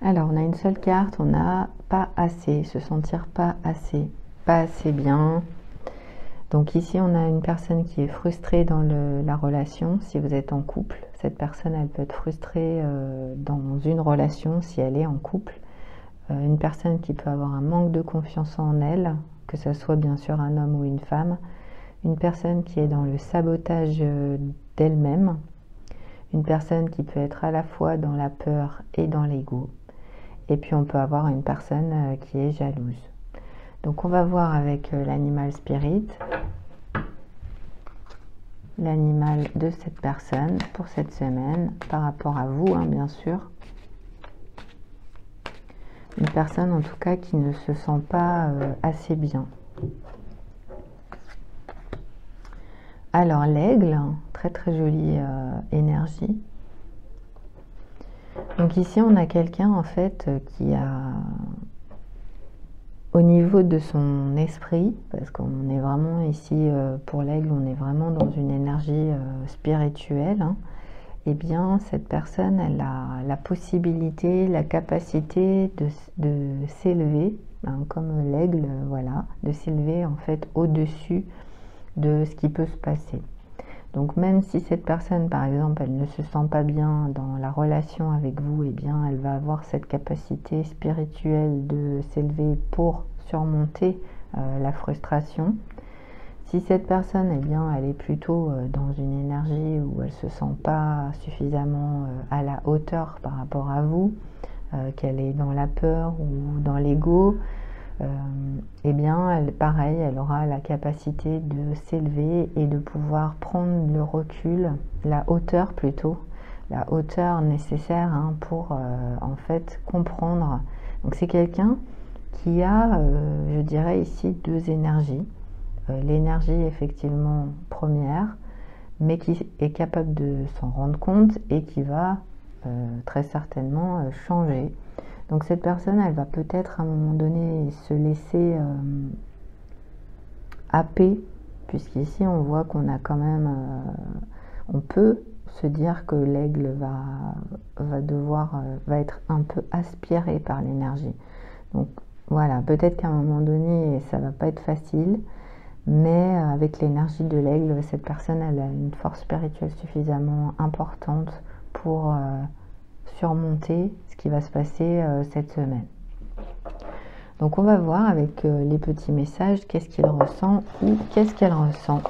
Alors, on a une seule carte, on n'a pas assez, se sentir pas assez bien. Donc ici, on a une personne qui est frustrée dans la relation. Si vous êtes en couple, cette personne, elle peut être frustrée dans une relation si elle est en couple. Une personne qui peut avoir un manque de confiance en elle, que ce soit bien sûr un homme ou une femme. Une personne qui est dans le sabotage d'elle-même. Une personne qui peut être à la fois dans la peur et dans l'ego. Et puis on peut avoir une personne qui est jalouse. Donc on va voir avec l'animal spirit, l'animal de cette personne pour cette semaine, par rapport à vous, hein, bien sûr. Une personne en tout cas qui ne se sent pas assez bien. Alors l'aigle, très très jolie énergie. Donc ici on a quelqu'un en fait qui a, au niveau de son esprit, parce qu'on est vraiment ici pour l'aigle, on est vraiment dans une énergie spirituelle, hein, et bien cette personne elle a la possibilité, la capacité de s'élever, hein, comme l'aigle, voilà, de s'élever en fait au-dessus de ce qui peut se passer. Donc même si cette personne, par exemple, elle ne se sent pas bien dans la relation avec vous, eh bien, elle va avoir cette capacité spirituelle de s'élever pour surmonter la frustration. Si cette personne, eh bien, elle est plutôt dans une énergie où elle ne se sent pas suffisamment à la hauteur par rapport à vous, qu'elle est dans la peur ou dans l'ego, eh bien, pareil, elle aura la capacité de s'élever et de pouvoir prendre le recul, la hauteur plutôt, la hauteur nécessaire hein, pour en fait comprendre. Donc c'est quelqu'un qui a, je dirais ici, deux énergies. L'énergie effectivement première, mais qui est capable de s'en rendre compte et qui va très certainement changer. Donc cette personne, elle va peut-être à un moment donné se laisser happer, puisqu'ici on voit qu'on a quand même, on peut se dire que l'aigle va être un peu aspiré par l'énergie. Donc voilà, peut-être qu'à un moment donné, ça va pas être facile, mais avec l'énergie de l'aigle, cette personne, elle a une force spirituelle suffisamment importante pour surmonter ce qui va se passer cette semaine. Donc on va voir avec les petits messages qu'est-ce qu'il ressent ou qu'est-ce qu'elle ressent.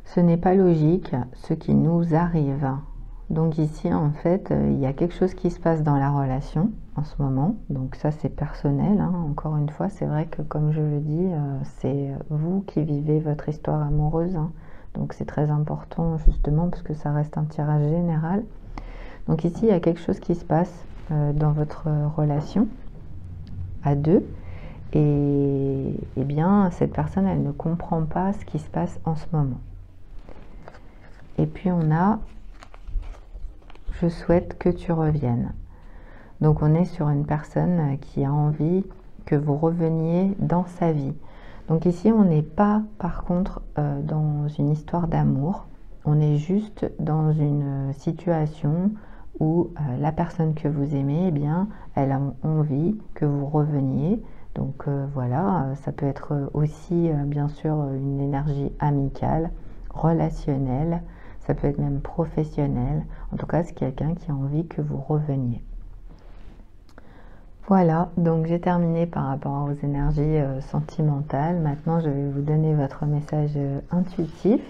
Ce n'est pas logique ce qui nous arrive. Donc ici, en fait, il y a quelque chose qui se passe dans la relation en ce moment. Donc ça, c'est personnel. Hein. Encore une fois, c'est vrai que comme je le dis, c'est vous qui vivez votre histoire amoureuse. Hein. Donc c'est très important justement parce que ça reste un tirage général. Donc ici, il y a quelque chose qui se passe dans votre relation à deux. Et bien, cette personne, elle ne comprend pas ce qui se passe en ce moment. Et puis on a « Je souhaite que tu reviennes ». Donc on est sur une personne qui a envie que vous reveniez dans sa vie. Donc ici, on n'est pas, par contre, dans une histoire d'amour. On est juste dans une situation où la personne que vous aimez, eh bien, elle a envie que vous reveniez. Donc voilà, ça peut être aussi, bien sûr, une énergie amicale, relationnelle, ça peut être même professionnel. En tout cas, c'est quelqu'un qui a envie que vous reveniez. Voilà, donc j'ai terminé par rapport aux énergies sentimentales. Maintenant, je vais vous donner votre message intuitif.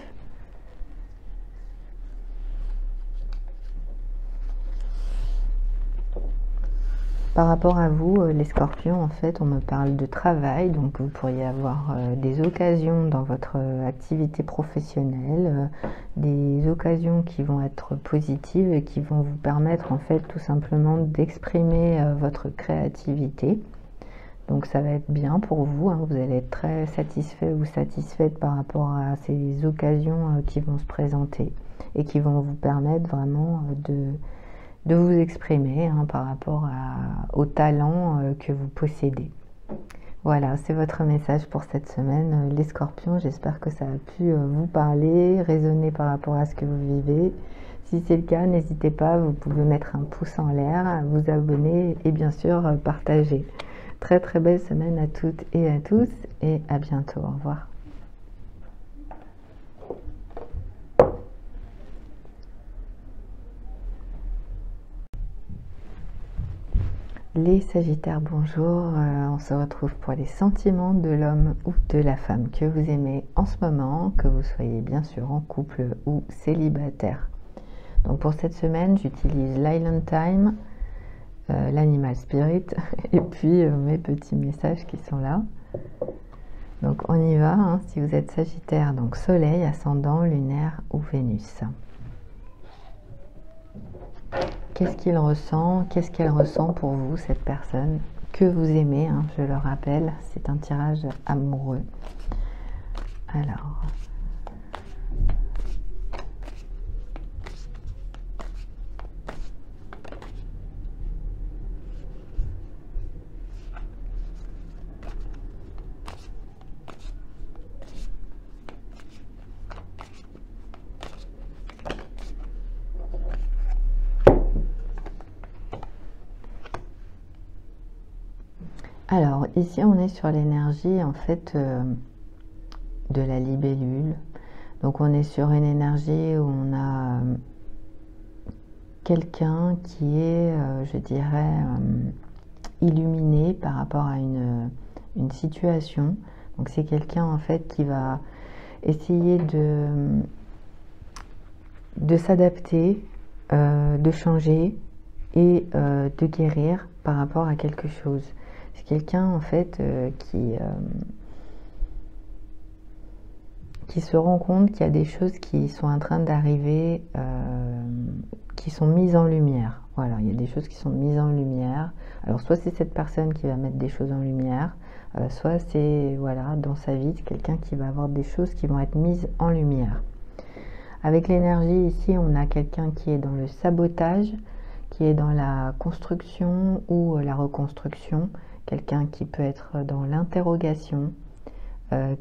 Par rapport à vous, les scorpions, en fait, on me parle de travail, donc vous pourriez avoir des occasions dans votre activité professionnelle, des occasions qui vont être positives et qui vont vous permettre, en fait, tout simplement d'exprimer votre créativité. Donc ça va être bien pour vous, hein, vous allez être très satisfait ou satisfaite par rapport à ces occasions qui vont se présenter et qui vont vous permettre vraiment de vous exprimer hein, par rapport au talent que vous possédez. Voilà, c'est votre message pour cette semaine, les scorpions. J'espère que ça a pu vous parler, résonner par rapport à ce que vous vivez. Si c'est le cas, n'hésitez pas, vous pouvez mettre un pouce en l'air, vous abonner et bien sûr partager. Très très belle semaine à toutes et à tous et à bientôt. Au revoir. Les Sagittaires, bonjour. On se retrouve pour les sentiments de l'homme ou de la femme que vous aimez en ce moment, que vous soyez bien sûr en couple ou célibataire. Donc pour cette semaine, j'utilise l'Island Time, l'Animal Spirit et puis mes petits messages qui sont là. Donc on y va, hein, si vous êtes Sagittaire, donc Soleil, Ascendant, Lunaire ou Vénus. Qu'est-ce qu'il ressent? Qu'est-ce qu'elle ressent pour vous, cette personne que vous aimez hein, je le rappelle, c'est un tirage amoureux. Alors... Alors, ici, on est sur l'énergie, en fait, de la libellule. Donc, on est sur une énergie où on a quelqu'un qui est, je dirais, illuminé par rapport à une situation. Donc, c'est quelqu'un, en fait, qui va essayer de s'adapter, de changer et de guérir par rapport à quelque chose. C'est quelqu'un en fait qui se rend compte qu'il y a des choses qui sont en train d'arriver, qui sont mises en lumière. Voilà, il y a des choses qui sont mises en lumière. Alors soit c'est cette personne qui va mettre des choses en lumière, soit c'est voilà dans sa vie c'est quelqu'un qui va avoir des choses qui vont être mises en lumière. Avec l'énergie ici, on a quelqu'un qui est dans le sabotage, qui est dans la construction ou la reconstruction. Quelqu'un qui peut être dans l'interrogation,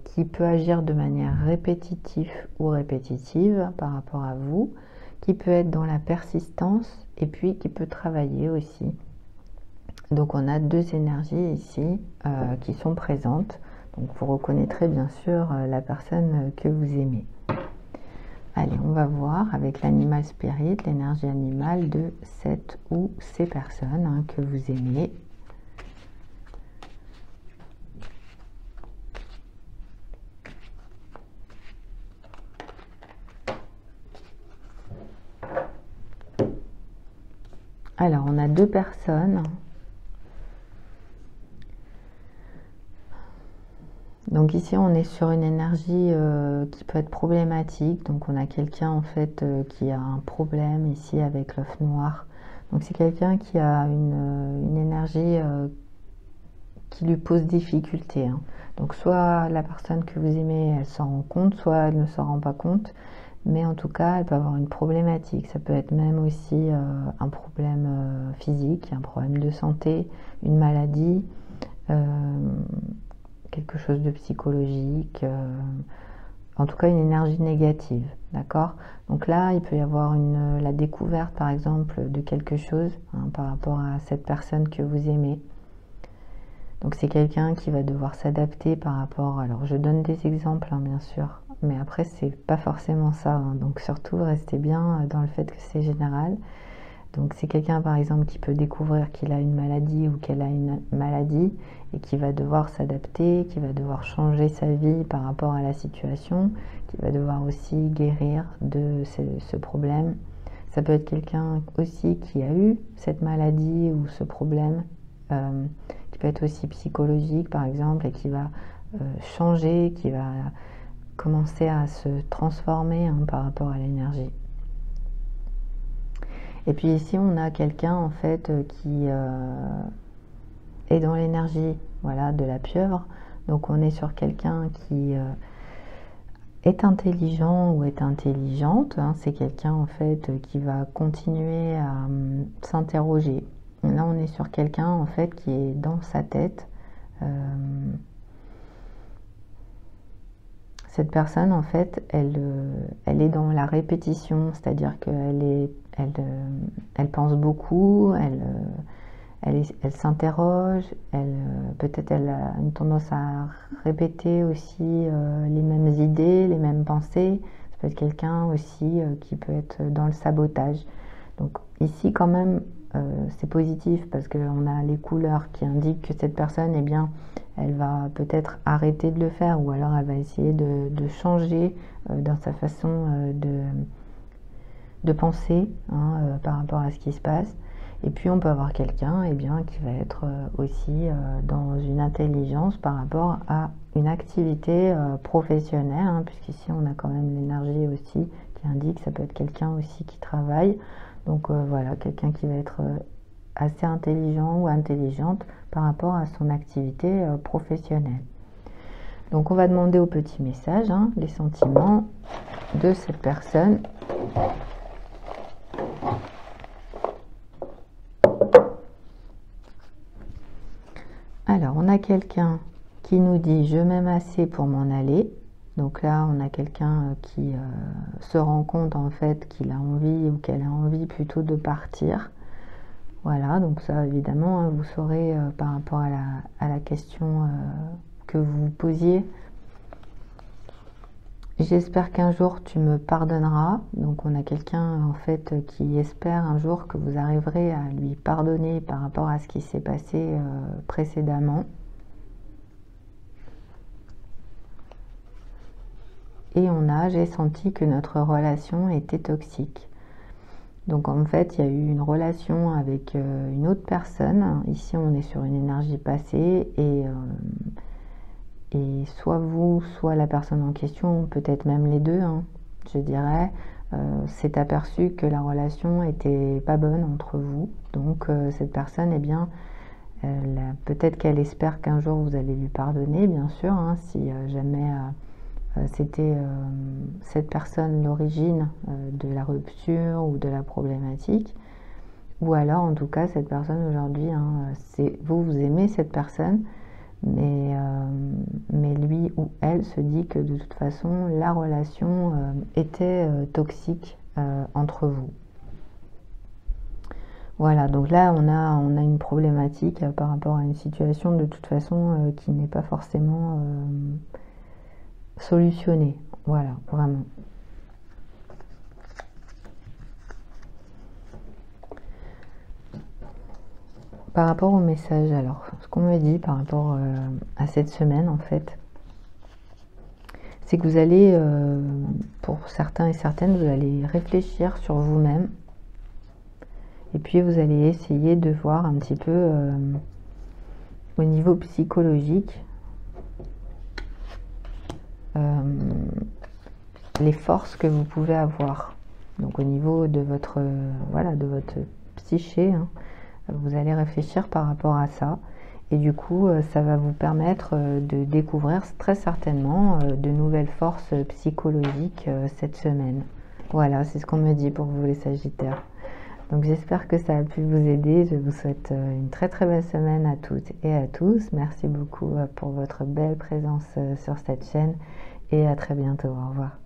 qui peut agir de manière répétitive ou répétitive par rapport à vous, qui peut être dans la persistance et puis qui peut travailler aussi. Donc on a deux énergies ici qui sont présentes. Donc vous reconnaîtrez bien sûr la personne que vous aimez. Allez, on va voir avec l'animal spirit, l'énergie animale de cette ou ces personnes que vous aimez. Alors, on a deux personnes. Donc ici, on est sur une énergie qui peut être problématique. Donc on a quelqu'un en fait qui a un problème ici avec l'œuf noir. Donc c'est quelqu'un qui a une énergie qui lui pose difficulté. Hein. Donc soit la personne que vous aimez, elle s'en rend compte, soit elle ne s'en rend pas compte. Mais en tout cas, elle peut avoir une problématique. Ça peut être même aussi un problème physique, un problème de santé, une maladie, quelque chose de psychologique, en tout cas une énergie négative, d'accord? Donc là, il peut y avoir la découverte, par exemple, de quelque chose par rapport à cette personne que vous aimez. Donc c'est quelqu'un qui va devoir s'adapter par rapport... Alors je donne des exemples, bien sûr, mais après c'est pas forcément ça. Donc surtout, restez bien dans le fait que c'est général. Donc c'est quelqu'un par exemple qui peut découvrir qu'il a une maladie ou qu'elle a une maladie et qui va devoir s'adapter, qui va devoir changer sa vie par rapport à la situation, qui va devoir aussi guérir de ce problème. Ça peut être quelqu'un aussi qui a eu cette maladie ou ce problème, qui peut être aussi psychologique par exemple et qui va changer, qui va commencer à se transformer par rapport à l'énergie. Et puis ici, on a quelqu'un en fait qui est dans l'énergie, voilà, de la pieuvre. Donc on est sur quelqu'un qui est intelligent ou est intelligente. C'est quelqu'un en fait qui va continuer à s'interroger. Là, on est sur quelqu'un en fait qui est dans sa tête. Cette personne, en fait, elle est dans la répétition, c'est-à-dire qu'elle pense beaucoup, elle s'interroge, peut-être elle a une tendance à répéter aussi les mêmes idées, les mêmes pensées. Ça peut être quelqu'un aussi qui peut être dans le sabotage. Donc ici, quand même, c'est positif parce qu'on a les couleurs qui indiquent que cette personne, eh bien, elle va peut-être arrêter de le faire ou alors elle va essayer de changer dans sa façon de penser par rapport à ce qui se passe. Et puis on peut avoir quelqu'un qui va être aussi dans une intelligence par rapport à une activité professionnelle, puisqu'ici on a quand même l'énergie aussi qui indique que ça peut être quelqu'un aussi qui travaille. Donc voilà, quelqu'un qui va être assez intelligent ou intelligente par rapport à son activité professionnelle. Donc on va demander au petit message les sentiments de cette personne. Alors on a quelqu'un qui nous dit « je m'aime assez pour m'en aller ». Donc là, on a quelqu'un qui se rend compte en fait qu'il a envie ou qu'elle a envie plutôt de partir. Voilà, donc ça évidemment, vous saurez par rapport à la question que vous posiez. J'espère qu'un jour tu me pardonneras. Donc on a quelqu'un en fait qui espère un jour que vous arriverez à lui pardonner par rapport à ce qui s'est passé précédemment. Et j'ai senti que notre relation était toxique. Donc en fait, il y a eu une relation avec une autre personne. Ici, on est sur une énergie passée et soit vous, soit la personne en question, peut-être même les deux, je dirais, s'est aperçu que la relation était pas bonne entre vous. Donc cette personne, eh bien, peut-être qu'elle espère qu'un jour vous allez lui pardonner, bien sûr, si jamais... c'était cette personne l'origine de la rupture ou de la problématique, ou alors en tout cas cette personne aujourd'hui, vous aimez cette personne, mais lui ou elle se dit que de toute façon la relation était toxique entre vous. Voilà, donc là on a une problématique par rapport à une situation de toute façon qui n'est pas forcément solutionnée. Voilà, vraiment. Par rapport au message, alors, ce qu'on me dit par rapport à cette semaine, en fait, c'est que vous allez, pour certains et certaines, vous allez réfléchir sur vous-même. Et puis, vous allez essayer de voir un petit peu au niveau psychologique les forces que vous pouvez avoir. Donc, au niveau de votre, voilà, de votre psyché, hein, vous allez réfléchir par rapport à ça. Et du coup, ça va vous permettre de découvrir très certainement de nouvelles forces psychologiques cette semaine. Voilà, c'est ce qu'on me dit pour vous les Sagittaires. Donc j'espère que ça a pu vous aider. Je vous souhaite une très très belle semaine à toutes et à tous. Merci beaucoup pour votre belle présence sur cette chaîne et à très bientôt. Au revoir.